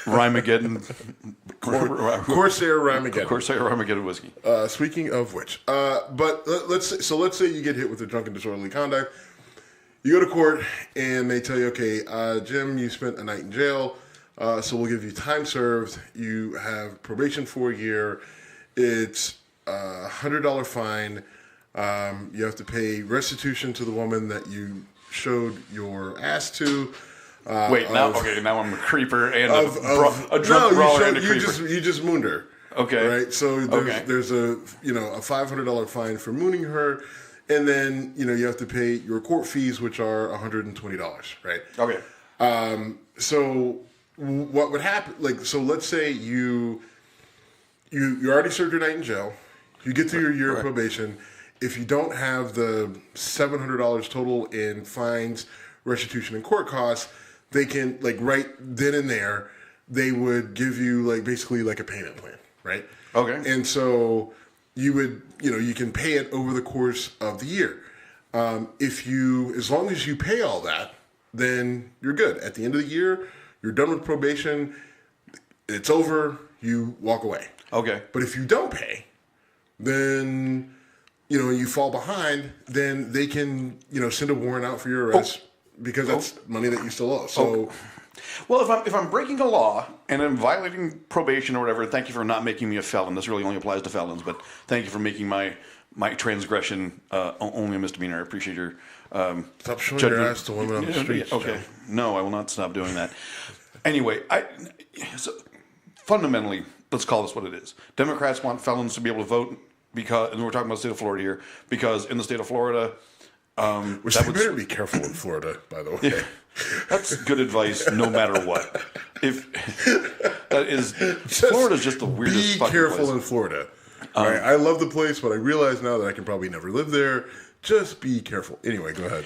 Rhymageddon. Corsair Rhymageddon. Corsair Rhymageddon whiskey. Speaking of which, but let's say you get hit with a drunken disorderly conduct. You go to court and they tell you, okay, Jim, you spent a night in jail, so we'll give you time served. You have probation for a year. It's a $100 fine. You have to pay restitution to the woman that you showed your ass to. Now I'm a creeper and a drunk brawler and a creeper. You just mooned her. Okay. Right? So there's a $500 fine for mooning her, and then you have to pay your court fees, which are $120, right? Okay. So what would happen, so let's say you already served your night in jail, you get through your year of probation. If you don't have the $700 total in fines, restitution, and court costs, they can, right then and there, they would give you, basically a payment plan, right? Okay. And so you would, you can pay it over the course of the year. As long as you pay all that, then you're good. At the end of the year, you're done with probation, it's over, you walk away. Okay. But if you don't pay, then... you fall behind, then they can, send a warrant out for your arrest because that's money that you still owe. So, well, if I'm breaking a law and I'm violating probation or whatever, thank you for not making me a felon. This really only applies to felons, but thank you for making my transgression only a misdemeanor. I appreciate your stop showing judgment. your ass to women on the streets. Okay, no, I will not stop doing that. Anyway, so fundamentally, let's call this what it is. Democrats want felons to be able to vote. Because, and we're talking about the state of Florida here, because in the state of Florida... Which they better be careful in Florida, by the way. Yeah, that's good advice no matter what. Florida's just the weirdest fucking place. Be careful in Florida. Right? I love the place, but I realize now that I can probably never live there. Just be careful. Anyway, go ahead.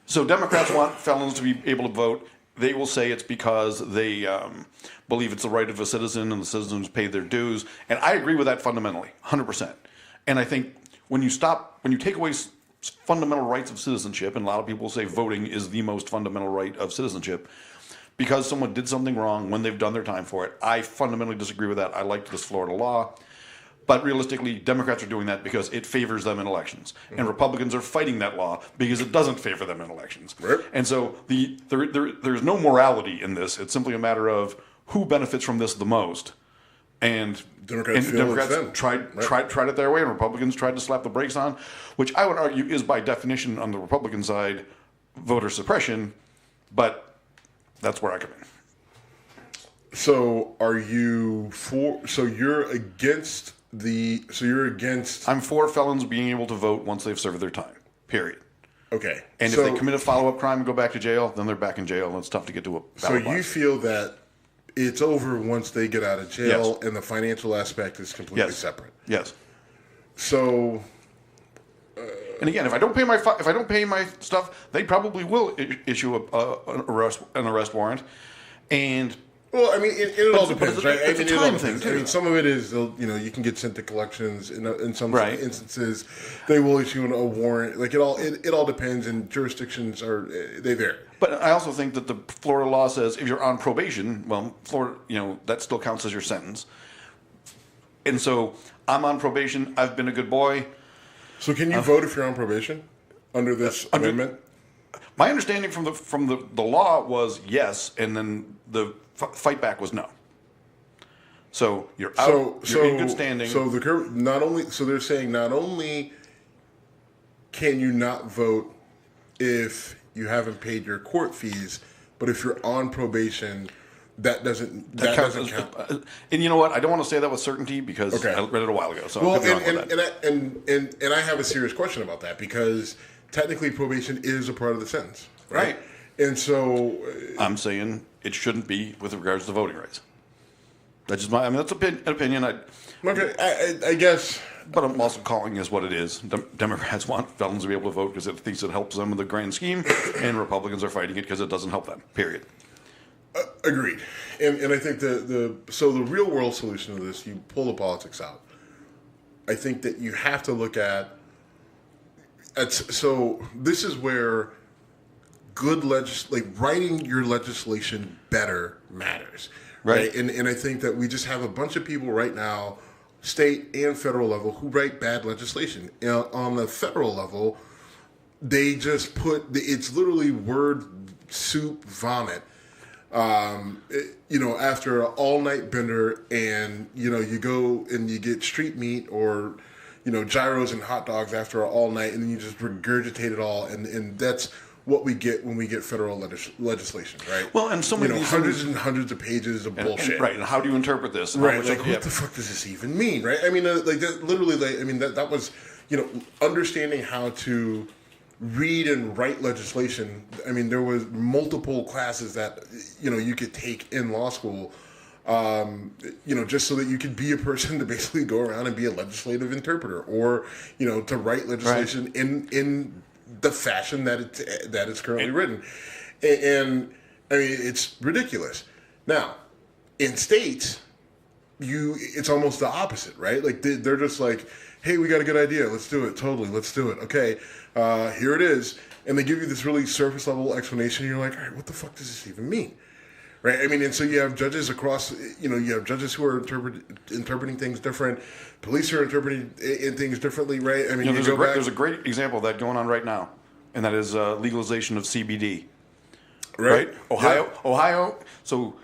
So Democrats want felons to be able to vote. They will say it's because they believe it's the right of a citizen and the citizens pay their dues. And I agree with that fundamentally, 100%. And I think when you take away fundamental rights of citizenship, and a lot of people say voting is the most fundamental right of citizenship, because someone did something wrong when they've done their time for it, I fundamentally disagree with that. I like this Florida law. But realistically, Democrats are doing that because it favors them in elections. Mm-hmm. And Republicans are fighting that law because it doesn't favor them in elections. Right. And so there's no morality in this. It's simply a matter of who benefits from this the most. And Democrats tried it their way, and Republicans tried to slap the brakes on, which I would argue is by definition on the Republican side voter suppression. But That's where I come in. So are you for? So you're against the? So you're against? I'm for felons being able to vote once they've served their time. Period. Okay. And so, if they commit a follow-up crime and go back to jail, then they're back in jail, and it's tough to get to a So ballot you box. feel that it's over once they get out of jail, Yes. and the financial aspect is completely Yes. separate. Yes. So And again, if I don't pay my stuff, they probably will issue an arrest warrant, and well, I mean, it all depends, it's right? it's a it all time depends. thing, too. I mean, some of it is, you can get sent to collections. In some Right. instances, they will issue a warrant. Like it all depends, and jurisdictions they vary. But I also think that the Florida law says if you're on probation, well, Florida, that still counts as your sentence. And so I'm on probation. I've been a good boy. So can you vote if you're on probation under this amendment? My understanding from the law was yes, and then the fight back was no. So you're out. You're in good standing. So they're saying not only can you not vote if you haven't paid your court fees, but if you're on probation, that doesn't count. And you know what? I don't want to say that with certainty because Okay. I read it a while ago. So Well, I could be wrong with that. and I have a serious question about that because technically probation is a part of the sentence, right? Right. And so, I'm saying it shouldn't be with regards to voting rights. That's just that's an opinion. okay, I guess. But I'm also calling this what it is. Democrats want felons to be able to vote because it thinks it helps them in the grand scheme, and Republicans are fighting it because it doesn't help them. Period. Agreed. And I think the real world solution to this, you pull the politics out. I think that you have to look at so this is where good writing your legislation better matters. Right. And I think that we just have a bunch of people right now, state and federal level, who write bad legislation. On the federal level, they just it's literally word soup vomit. After an all-night bender, and you go and you get street meat or gyros and hot dogs after an all-night, and then you just regurgitate it all, and that's what we get when we get federal legislation, right? Well, and so many hundreds and hundreds of pages of bullshit, right? And how do you interpret this? Right? What the fuck does this even mean, right? I mean, that was understanding how to read and write legislation. I mean, there was multiple classes that you could take in law school, just so that you could be a person to basically go around and be a legislative interpreter, or to write legislation in the fashion that it's currently written. And I mean, it's ridiculous. Now, in states, it's almost the opposite, right? Like they're just like, hey, we got a good idea. Let's do it. Totally. Let's do it. Okay. Here it is. And they give you this really surface level explanation. And you're like, all right, what the fuck does this even mean? Right. I mean, and so you have judges across, you have judges who are interpreting things different. Police are interpreting things differently. Right. I mean, there's a great example of that going on right now, and that is legalization of CBD. Right. Ohio. So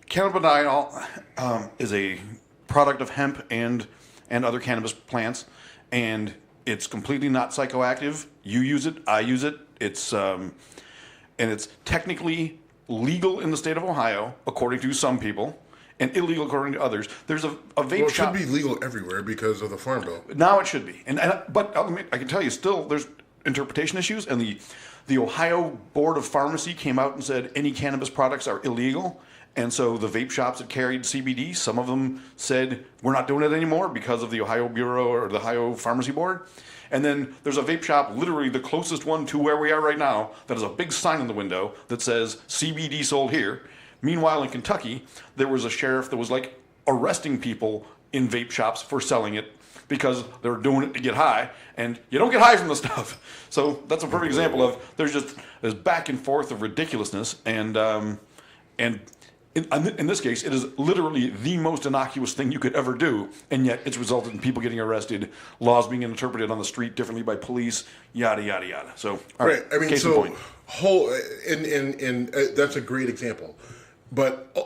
cannabidiol is a product of hemp and other cannabis plants, and it's completely not psychoactive. You use it, I use it. It's and it's technically legal in the state of Ohio, according to some people, and illegal according to others. There's a vape shop. It should be legal everywhere because of the Farm Bill. Now it should be, but I can tell you, still there's interpretation issues, and the Ohio Board of Pharmacy came out and said any cannabis products are illegal. And so the vape shops that carried CBD, some of them said, we're not doing it anymore because of the Ohio Bureau or the Ohio Pharmacy Board. And then there's a vape shop, literally the closest one to where we are right now, that has a big sign in the window that says CBD sold here. Meanwhile, in Kentucky, there was a sheriff that was like arresting people in vape shops for selling it because they were doing it to get high. And you don't get high from the stuff. So that's a perfect example of there's back and forth of ridiculousness. And in this case, it is literally the most innocuous thing you could ever do, and yet it's resulted in people getting arrested, laws being interpreted on the street differently by police, yada yada yada. So, all right. I mean, case so in point. and that's a great example, but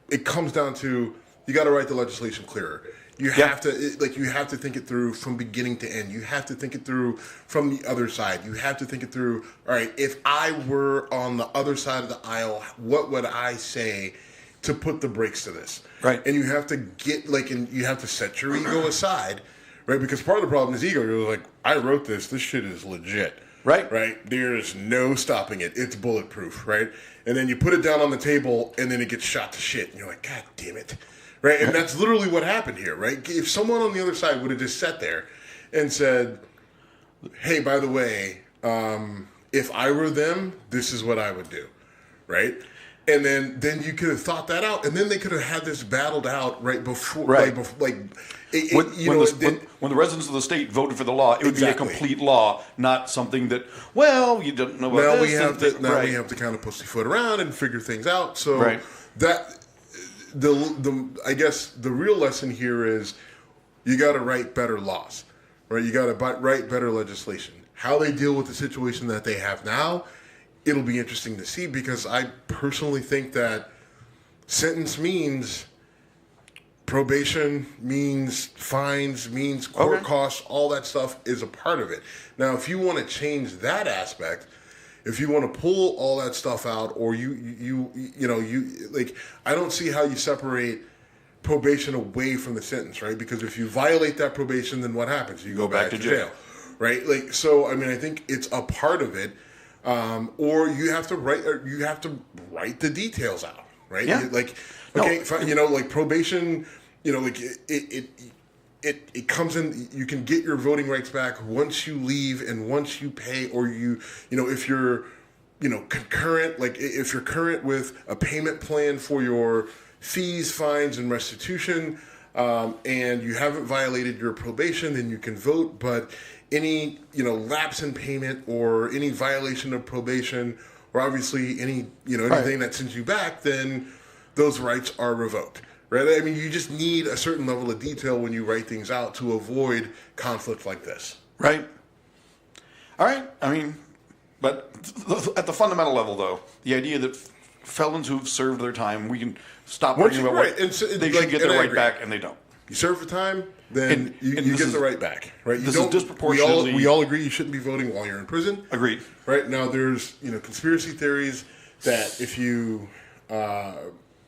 it comes down to you got to write the legislation clearer. You have to you have to think it through from beginning to end. You have to think it through from the other side. You have to think it through. All right, if I were on the other side of the aisle, what would I say to put the brakes to this? Right. And you have to get and you have to set your ego aside, right? Because part of the problem is ego. You're like, I wrote this. This shit is legit. Right. Right. There's no stopping it. It's bulletproof. Right. And then you put it down on the table, and then it gets shot to shit, and you're like, God damn it. Right. And that's literally what happened here. Right. If someone on the other side would have just sat there and said, hey, by the way, if I were them, this is what I would do. Right. And then you could have thought that out, and then they could have had this battled out right before. Right. When the residents of the state voted for the law, it would be a complete law, not something that, you don't know about we have to kind of pussyfoot around and figure things out. So that I guess the real lesson here is you got to write better laws, right? You got to write better legislation. How they deal with the situation that they have now, it'll be interesting to see, because I personally think that sentence means probation, means fines, means court costs, all that stuff is a part of it. Now, if you want to change that aspect, if you want to pull all that stuff out, or I don't see how you separate probation away from the sentence, right? Because if you violate that probation, then what happens? You go back to jail, right? So, I mean, I think it's a part of it. Or you have to write the details out, right? Yeah. Probation, it comes in. You can get your voting rights back once you leave and once you pay, or if you're, concurrent, if you're current with a payment plan for your fees, fines, and restitution, and you haven't violated your probation, then you can vote. But any lapse in payment or any violation of probation, or obviously anything that sends you back, then those rights are revoked, right? I mean, you just need a certain level of detail when you write things out to avoid conflict like this, right? All right. I mean, but at the fundamental level, though, the idea that felons who've served their time, we can stop arguing about what they should get their right back, and they don't. You serve the time, then you get the right back, right? This is disproportionately. We all agree you shouldn't be voting while you're in prison. Agreed. Right now, there's conspiracy theories that if you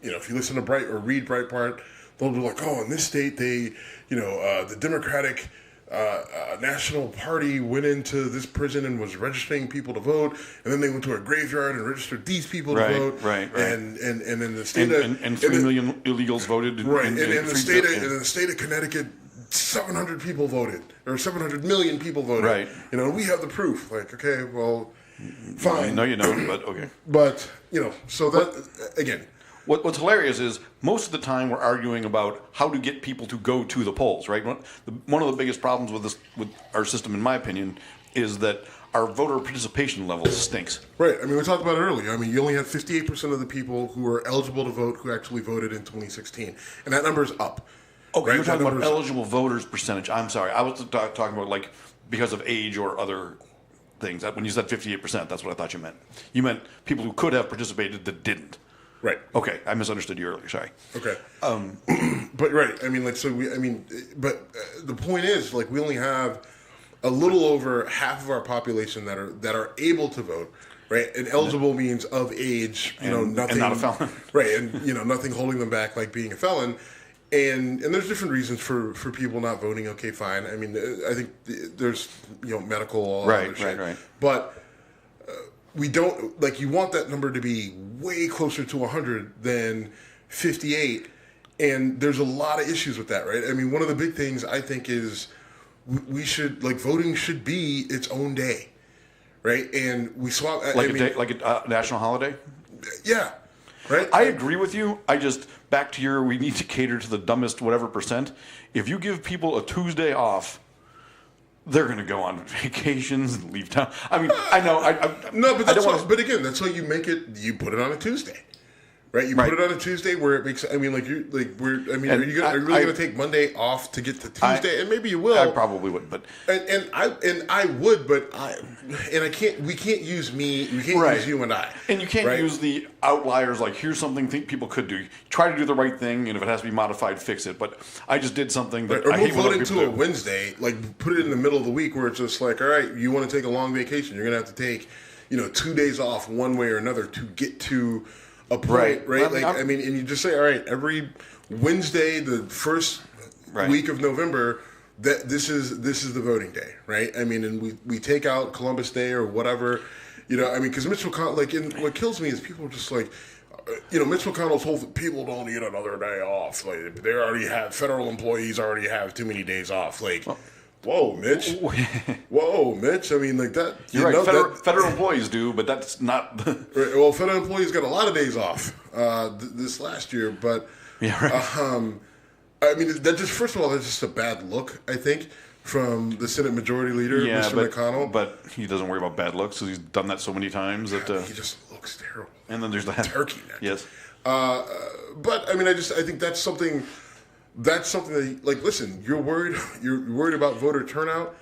if you listen to read Breitbart, they'll be like, oh, in this state they the Democratic National Party went into this prison and was registering people to vote, and then they went to a graveyard and registered these people to vote. Right. And in the state and 3 million illegals voted. Right. And in the state of Connecticut, 700 people voted, or 700 million people voted. Right. We have the proof. Like, okay, well, fine. No, you don't. But okay. But so that again. What's hilarious is most of the time we're arguing about how to get people to go to the polls, right? One of the biggest problems with our system, in my opinion, is that our voter participation level stinks. Right. I mean, we talked about it earlier. I mean, you only had 58% of the people who were eligible to vote who actually voted in 2016, and that number is up. Okay, you're talking about eligible voters percentage. I'm sorry, I was talking about because of age or other things. When you said 58%, that's what I thought you meant. You meant people who could have participated that didn't. Right. Okay, I misunderstood you earlier. Sorry. Okay. But right, I mean, the point is, we only have a little over half of our population that are able to vote, right? And eligible means of age, nothing, and not a felon, right? And nothing holding them back like being a felon. And there's different reasons for people not voting. Okay, fine. I mean, I think there's medical, all other shit. Right. But we don't you want that number to be way closer to 100 than 58, and there's a lot of issues with that, right? I mean, one of the big things I think is we should voting should be its own day, right? And we swap a national holiday. Yeah, right. I agree with you. I just back to we need to cater to the dumbest whatever percent. If you give people a Tuesday off, they're going to go on vacations and leave town. I mean, I know. But again, that's why you make it. You put it on a Tuesday, Right, you Right. put it on a Tuesday where it makes. I mean, like you, like we're. I mean, are you really going to take Monday off to get to Tuesday? And maybe you will. I probably would, but and I would, but I can't. We can't use me. We can't use you and I. And you can't right? use the outliers. Like here's something people could do. Try to do the right thing, and if it has to be modified, fix it. But I just did something that Or I move hate when other voting people to a do. Wednesday. Like put it in the middle of the week where it's just like, all right, you want to take a long vacation, you're going to have to take, 2 days off one way or another to get to a point, right? I mean, And you just say, all right, every Wednesday, the first week of November, that this is the voting day, right? I mean, and we take out Columbus Day or whatever, because Mitch McConnell, and what kills me is people are just like, Mitch McConnell told people don't need another day off. Like they already have federal employees already have too many days off. Like, whoa, Mitch. Whoa, Mitch. I mean, like that. You're right. Federal employees do, but that's not. Right, well, federal employees got a lot of days off this last year, but Yeah, right. I mean, that just first of all, that's just a bad look. I think from the Senate Majority Leader, Mr. McConnell. But he doesn't worry about bad looks because he's done that so many times that. He just looks terrible. And then there's the turkey neck. Yes. But I mean, I think that's something. That's something that, like, listen, you're worried about voter turnout.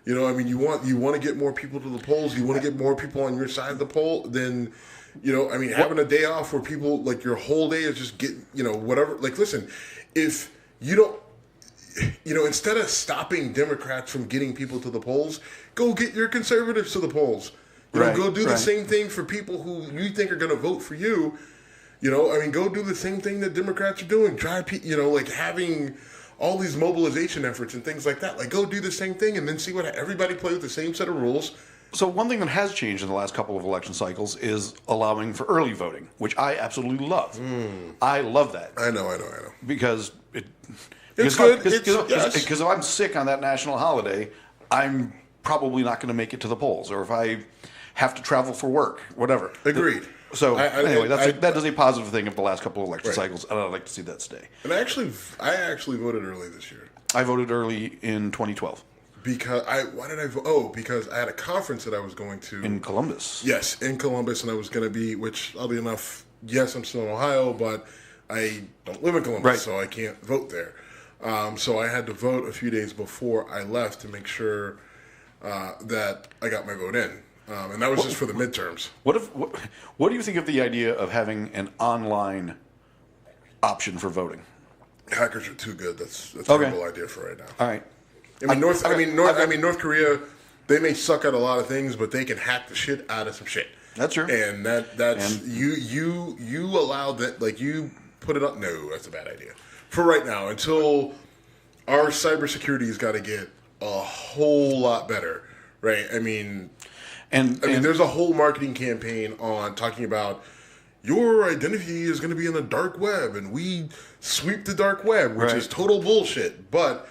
I mean, you want to get more people to the polls. You want to get more people on your side of the poll. Then, I mean, having a day off where people like your whole day is just get, whatever. Like, listen, if you don't, instead of stopping Democrats from getting people to the polls, go get your conservatives to the polls. Go do the same thing for people who you think are going to vote for you. I mean, go do the same thing that Democrats are doing. Try, like having all these mobilization efforts and things like that. Like, go do the same thing and then see what everybody play with the same set of rules. So one thing that has changed in the last couple of election cycles is allowing for early voting, which I absolutely love. I love that. I know. Because It's good. Because if I'm sick on that national holiday, I'm probably not going to make it to the polls, or if I have to travel for work, whatever. Agreed. So anyway, that is a positive thing of the last couple of election cycles, and I'd like to see that stay. And I actually voted early this year. I voted early in 2012. Why did I vote? Oh, because I had a conference that I was going to. In Columbus. Yes, in Columbus, and I was going to be, which, oddly enough, yes, I'm still in Ohio, but I don't live in Columbus, so I can't vote there. So I had to vote a few days before I left to make sure that I got my vote in. And that was just for the midterms. What do you think of the idea of having an online option for voting? Hackers are too good. That's a terrible idea for right now. All right. I mean, North Korea, they may suck at a lot of things, but they can hack the shit out of some shit. That's true. And that's you allow that, like, you put it up. No, that's a bad idea for right now. Until our cybersecurity has got to get a whole lot better, right? I mean, there's a whole marketing campaign on talking about your identity is going to be in the dark web, and we sweep the dark web, which is total bullshit. But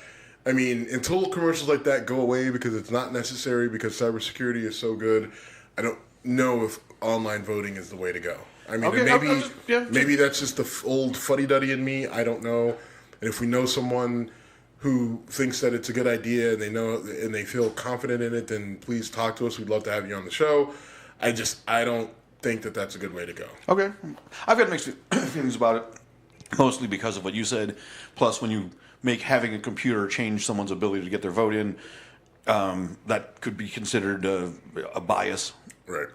I mean, until commercials like that go away because it's not necessary because cybersecurity is so good, I don't know if online voting is the way to go. I mean, maybe that's just the old fuddy-duddy in me. I don't know. And if we know someone who thinks that it's a good idea and they know and they feel confident in it, then please talk to us. We'd love to have you on the show. I don't think that that's a good way to go. Okay. I've got mixed feelings about it, mostly because of what you said. Plus, when you make having a computer change someone's ability to get their vote in, that could be considered a bias. Right.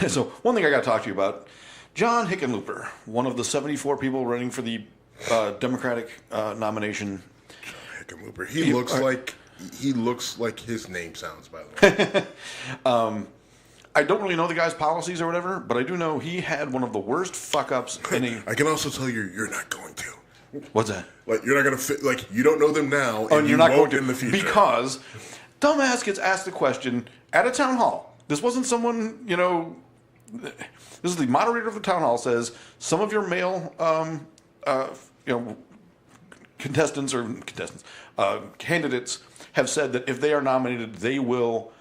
So one thing I got to talk to you about, John Hickenlooper, one of the 74 people running for the Democratic nomination. Hickenlooper. He looks like his name sounds, by the way. I don't really know the guy's policies or whatever, but I do know he had one of the worst fuck-ups in I can also tell you're not going to. What's that? Like, you're not going to fit, like, you don't know them now, and you're not going to in the future. Because dumbass gets asked the question at a town hall. This wasn't someone, this is the moderator of the town hall says, some of your male, candidates have said that if they are nominated, they will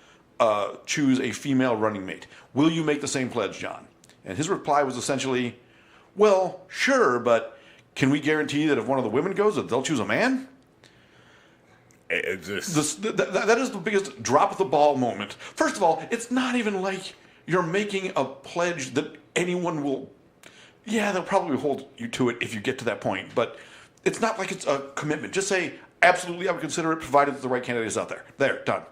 choose a female running mate. Will you make the same pledge, John? And his reply was essentially, well, sure, but can we guarantee that if one of the women goes, that they'll choose a man? That is the biggest drop of the ball moment. First of all, it's not even like you're making a pledge that anyone will. Yeah, they'll probably hold you to it if you get to that point, but it's not like it's a commitment. Just say, absolutely, I would consider it, provided that the right candidate is out there. There, done.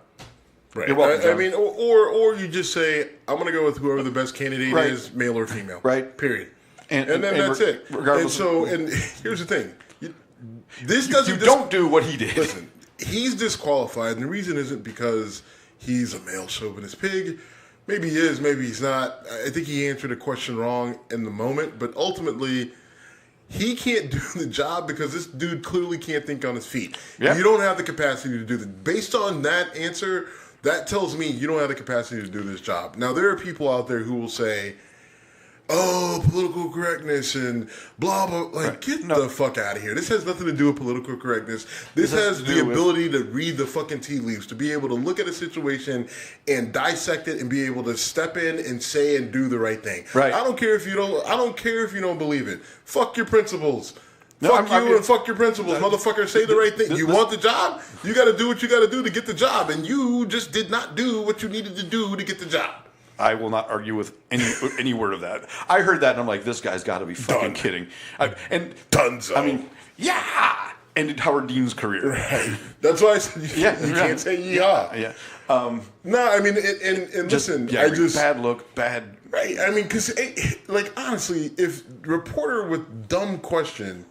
Right. You're welcome, I John. mean, or you just say, I'm going to go with whoever the best candidate Right. is, male or female. Right. Period. And then that's it. regardless and here's the thing. This doesn't. You don't do what he did. Listen, he's disqualified, and the reason isn't because he's a male chauvinist pig. Maybe he is, maybe he's not. I think he answered a question wrong in the moment, but ultimately, he can't do the job because this dude clearly can't think on his feet. Yeah. You don't have the capacity to do that. Based on that answer, that tells me you don't have the capacity to do this job. Now, there are people out there who will say, oh, political correctness and blah, blah. Like, get the fuck out of here. This has nothing to do with political correctness. This has the ability to read the fucking tea leaves, to be able to look at a situation and dissect it and be able to step in and say and do the right thing. Right. I don't care if you don't believe it. Fuck your principles. No, Fuck you and fuck your principles, motherfucker. Say the right thing. You want the job? You got to do what you got to do to get the job, and you just did not do what you needed to do to get the job. I will not argue with any word of that. I heard that and I'm like, this guy's got to be fucking kidding. Dunzo. I mean, yeah, ended Howard Dean's career. Right. That's why I said you can't say yeehaw. Yeah. No, I mean, and listen, I just bad look, bad. Right. I mean, because like honestly, if reporter with dumb question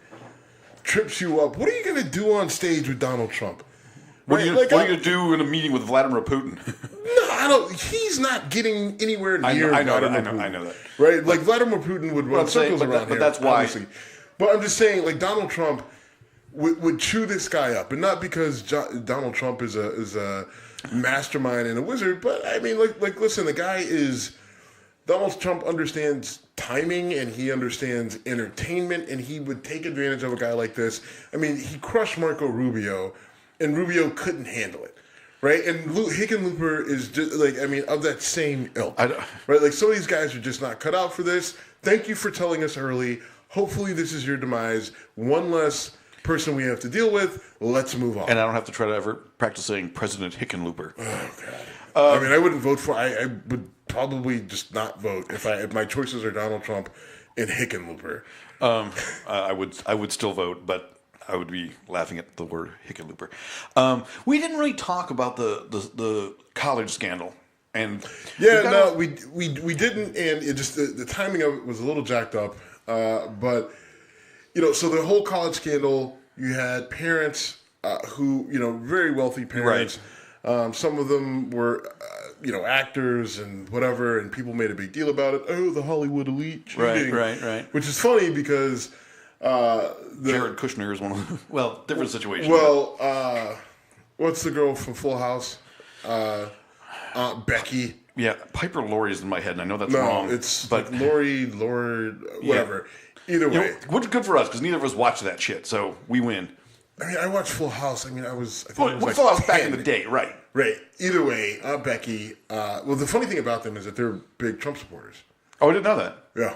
trips you up, what are you gonna do on stage with Donald Trump? What are you going to do in a meeting with Vladimir Putin? No, I don't. He's not getting anywhere near Vladimir Putin. I know that. Right? Like Vladimir Putin would run circles around here. But that's why. Obviously. But I'm just saying, like Donald Trump would chew this guy up, and not because Donald Trump is a mastermind and a wizard, but I mean, like listen, the guy is. Donald Trump understands timing and he understands entertainment, and he would take advantage of a guy like this. I mean, he crushed Marco Rubio, and Rubio couldn't handle it, right? And Hickenlooper is just like, I mean, of that same ilk, right? Like some of these guys are just not cut out for this. Thank you for telling us early. Hopefully this is your demise. One less person we have to deal with. Let's move on. And I don't have to try to ever practice saying President Hickenlooper. Oh, God. I mean, I wouldn't vote for. I would probably just not vote if my choices are Donald Trump and Hickenlooper. I would still vote, but I would be laughing at the word Hickenlooper. We didn't really talk about the college scandal, and we didn't, and it just the timing of it was a little jacked up. But so the whole college scandal, you had parents who very wealthy parents. Right. Some of them were, actors and whatever, and people made a big deal about it. Oh, the Hollywood elite cheating. Right. Which is funny because Jared Kushner is one of them. Well, different situation. Well, what's the girl from Full House? Aunt Becky. Yeah, Piper Laurie is in my head, and I know that's wrong. But Lori, whatever. Yeah. Either way, good for us because neither of us watched that shit, so we win. I mean, I watched Full House. I mean, I was Full House back in the day, right? Right. Either way, Aunt Becky. Well, the funny thing about them is that they're big Trump supporters. Oh, I didn't know that. Yeah.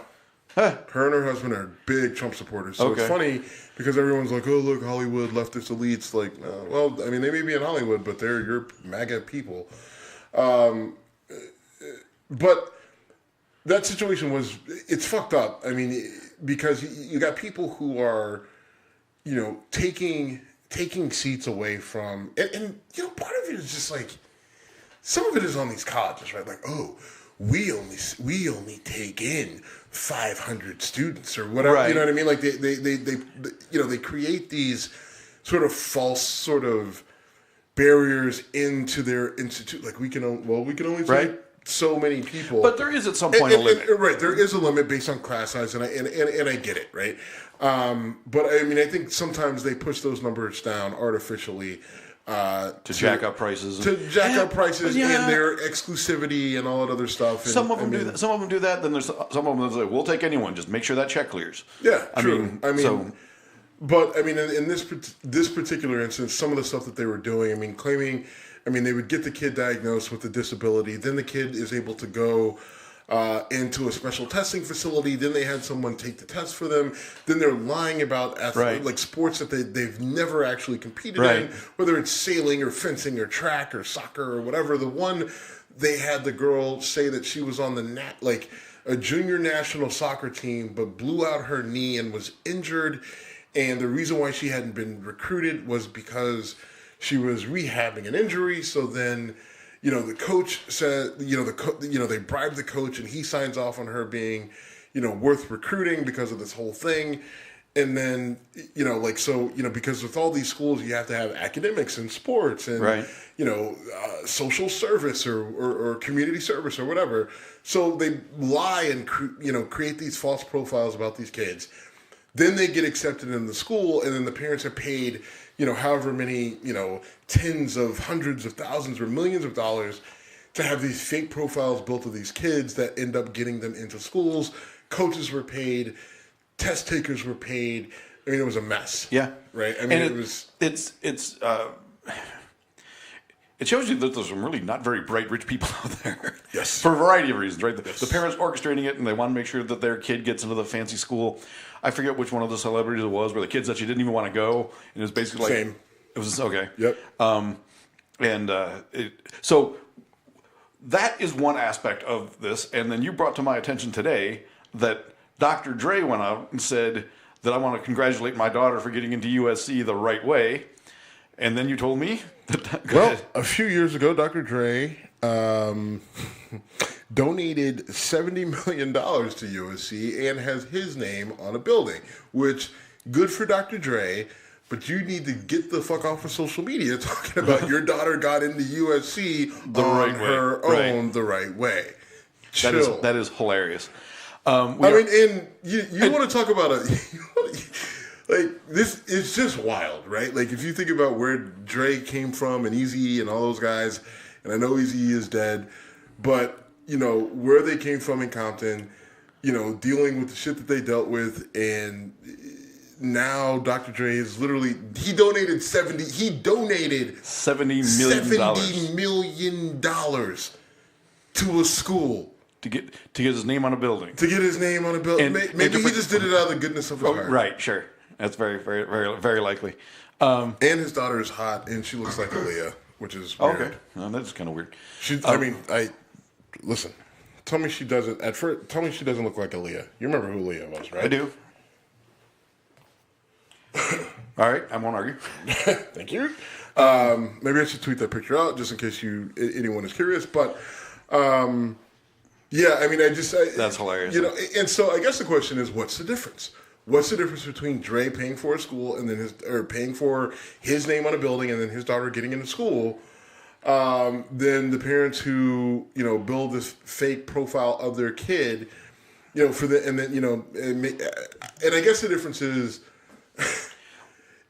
Huh. Her and her husband are big Trump supporters. So Okay. It's funny because everyone's like, oh, look, Hollywood, leftist elites. Like, well, I mean, they may be in Hollywood, but they're your MAGA people. But that situation it's fucked up. I mean, because you got people who are, taking seats away from, and part of it is just like, some of it is on these colleges, right? Like, oh, we only take in 500 students or whatever. Right. You know what I mean? Like they create these sort of false sort of barriers into their institute. Like we can only take right. so many people. But there is at some point a limit. Right, there is a limit based on class size, and I get it, right? But I mean, I think sometimes they push those numbers down artificially to jack up prices. And their exclusivity and all that other stuff. Some of them do that. Some of them do that. Then there's some of them that's like, we'll take anyone. Just make sure that check clears. Yeah, true. But I mean, in this particular instance, some of the stuff that they were doing, claiming. They would get the kid diagnosed with a disability. Then the kid is able to go into a special testing facility. Then they had someone take the test for them. Then they're lying about like sports that they've never actually competed in, whether it's sailing or fencing or track or soccer or whatever. The one they had the girl say that she was on the a junior national soccer team, but blew out her knee and was injured. And the reason why she hadn't been recruited was because she was rehabbing an injury. So then, the coach said, they bribed the coach and he signs off on her being, worth recruiting because of this whole thing. And then, because with all these schools, you have to have academics and sports and, social service or community service or whatever. So they lie and, create these false profiles about these kids. Then they get accepted in the school, and then the parents are paid, however many, tens of hundreds of thousands or millions of dollars to have these fake profiles built of these kids that end up getting them into schools. Coaches were paid, test takers were paid. I mean, it was a mess. Yeah. Right? I mean, it shows you that there's some really not very bright rich people out there. Yes. For a variety of reasons, right? The parents orchestrating it, and they want to make sure that their kid gets into the fancy school. I forget which one of the celebrities it was, where the kids actually didn't even want to go, and it was basically like... Same. It was okay. Yep. So that is one aspect of this, and then you brought to my attention today that Dr. Dre went out and said that I want to congratulate my daughter for getting into USC the right way, and then you told me that... a few years ago, Dr. Dre donated $70 million to USC and has his name on a building, which, good for Dr. Dre, but you need to get the fuck off of social media talking about your daughter got into USC her own the right way. Chill. That is hilarious. And you want to talk about this is just wild, right? Like, if you think about where Dre came from and Eazy and all those guys, and I know Eazy is dead, but where they came from in Compton, dealing with the shit that they dealt with, and now Dr. Dre is literally donated $70 million to a school to get his name on a building. Maybe he just did it out of the goodness of his heart. Right, sure. That's very, very, very, very likely. And his daughter is hot, and she looks like Aaliyah, which is weird. Okay, well, that's kind of weird. Listen. Tell me she doesn't. At first, tell me she doesn't look like Aaliyah. You remember who Aaliyah was, right? I do. All right, I won't argue. Thank you. Maybe I should tweet that picture out just in case anyone is curious. But that's hilarious. And so I guess the question is, what's the difference? What's the difference between Dre paying for a school and then paying for his name on a building and then his daughter getting into school? Than the parents who build this fake profile of their kid, and I guess the difference is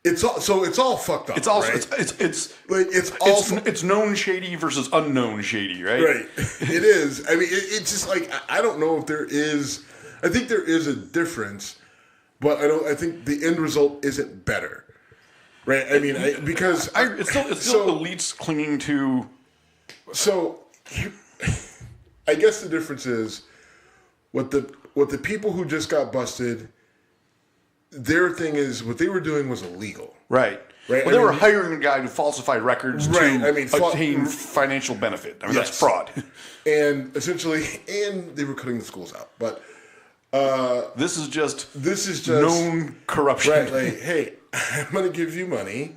it's all fucked up. It's all right? it's known shady versus unknown shady, right? Right. It is. I mean, it's just like, I don't know if there is. I think there is a difference, but I think the end result isn't better. Right, I mean, because it's still elites clinging to. So, I guess the difference is what the people who just got busted. Their thing is what they were doing was illegal. Right. Well, they were hiring a guy to falsify records to obtain financial benefit. I mean, that's fraud. And essentially, they were cutting the schools out. But this is just known corruption. Right. Like, hey, I'm going to give you money.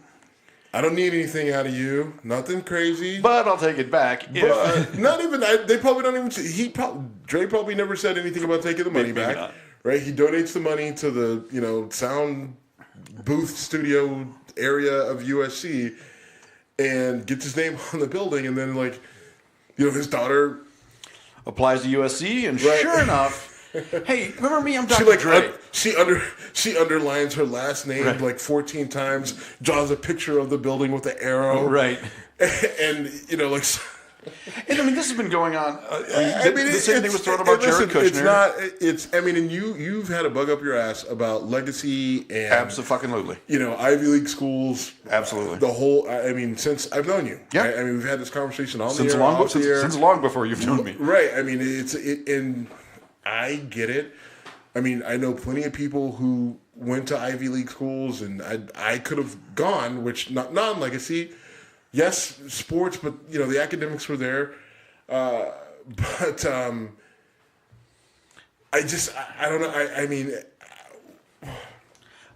I don't need anything out of you. Nothing crazy. But I'll take it back. Not even that. They probably don't even. Dre probably never said anything about taking the money back. Not. Right. He donates the money to the sound booth studio area of USC and gets his name on the building, and then his daughter applies to USC, and sure enough. Hey, remember me? I'm Dr. Dre. She underlines her last name 14 times, draws a picture of the building with the arrow. Right. And, And I mean, this has been going on. The same thing was thrown about Jared Kushner. It's not. It's. I mean, and you've had a bug up your ass about legacy and Absolutely. Ivy League schools. Absolutely. The whole. I mean, since I've known you. Yeah. I mean, we've had this conversation on since the air, since long before you've known me. Right. I mean, and I get it. I mean, I know plenty of people who went to Ivy League schools, and I could have gone, which not non-legacy. Yes, sports, but the academics were there. But I don't know. I mean,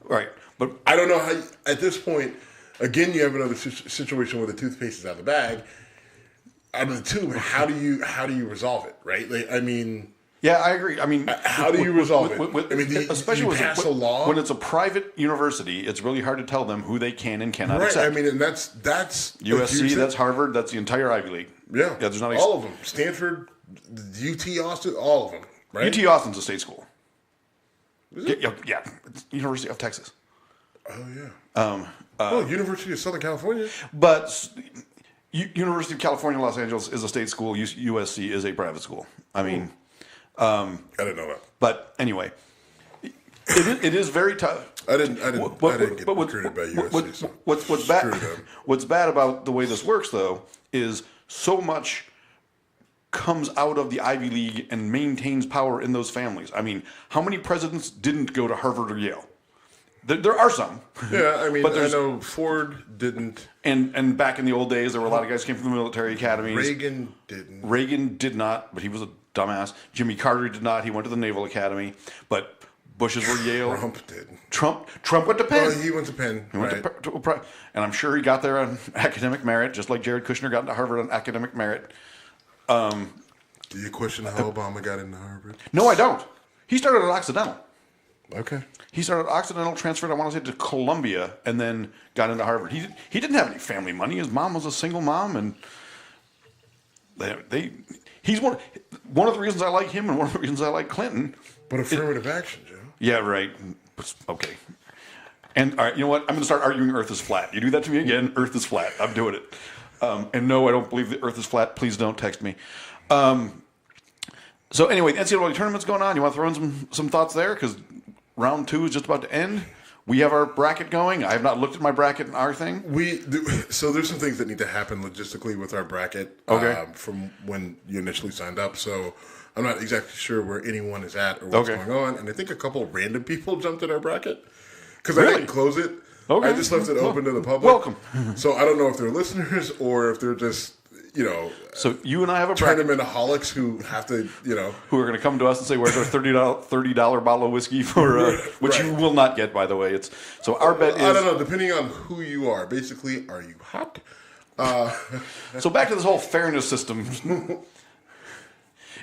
right. But I don't know how. At this point, again, you have another situation where the toothpaste is out of the bag, out of the tube. How do you resolve it? Right? Like, I mean. Yeah, I agree. I mean, how do you resolve it? I mean, especially do you pass a law when it's a private university. It's really hard to tell them who they can and cannot right. accept. I mean, and that's USC, that's Harvard, that's the entire Ivy League. Yeah, there's not all of them. Stanford, UT Austin, all of them. Right? UT Austin's a state school. Is it? Yeah, it's University of Texas. Oh yeah. University of Southern California. But University of California, Los Angeles is a state school. USC is a private school. I mean. I didn't know that. But anyway, it is very tough. I didn't get recruited by USC. So what's bad about the way this works, though, is so much comes out of the Ivy League and maintains power in those families. I mean, how many presidents didn't go to Harvard or Yale? There are some. Yeah, I mean, I know Ford didn't. And back in the old days, there were a lot of guys who came from the military academies. Reagan didn't. Reagan did not, but he was a dumbass. Jimmy Carter did not. He went to the Naval Academy. But Bush's were Yale. Trump did. Trump went to Penn. Well, he went to Penn. He went to and I'm sure he got there on academic merit, just like Jared Kushner got into Harvard on academic merit. Do you question how Obama got into Harvard? No, I don't. He started at Occidental. Okay. He started at Occidental, transferred, I want to say, to Columbia, and then got into Harvard. He didn't have any family money. His mom was a single mom, and he's one of the reasons I like him and one of the reasons I like Clinton. But affirmative action, Joe. Yeah, right. Okay. And all right, you know what? I'm going to start arguing Earth is flat. You do that to me again, Earth is flat. I'm doing it. And no, I don't believe the Earth is flat. Please don't text me. So anyway, the NCAA tournament's going on. You want to throw in some thoughts there? Because round 2 is just about to end. We have our bracket going. I have not looked at my bracket and our thing. So there's some things that need to happen logistically with our bracket from when you initially signed up. So I'm not exactly sure where anyone is at or what's going on. And I think a couple of random people jumped in our bracket because I didn't close it. Okay. I just left it open to the public. Welcome. So I don't know if they're listeners or if they're just, So you and I have a bracket. Tournamentaholics who have to, who are going to come to us and say, "Where's our $30 bottle of whiskey for?" Which you will not get, by the way. So our bet is. I don't know. Depending on who you are, basically, are you hot? So back to this whole fairness system.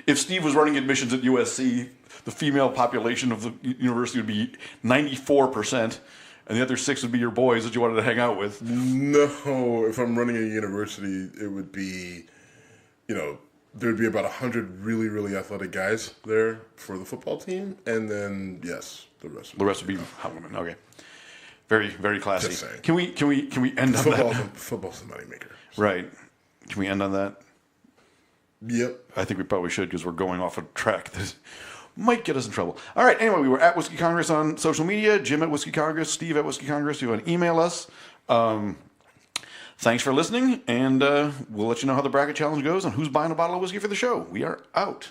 If Steve was running admissions at USC, the female population of the university would be 94%. And the other 6 would be your boys that you wanted to hang out with. No, if I'm running a university, it would be, there'd be about 100 really, really athletic guys there for the football team, and then yes, the rest would be hot women. Okay, very, very classy. Just saying. Can we end on that? Football's the moneymaker. Right. Can we end on that? Yep. I think we probably should because we're going off a track that might get us in trouble. All right, anyway, we were at Whiskey Congress on social media, Jim at Whiskey Congress, Steve at Whiskey Congress. You want to email us. Thanks for listening, and we'll let you know how the bracket challenge goes and who's buying a bottle of whiskey for the show. We are out.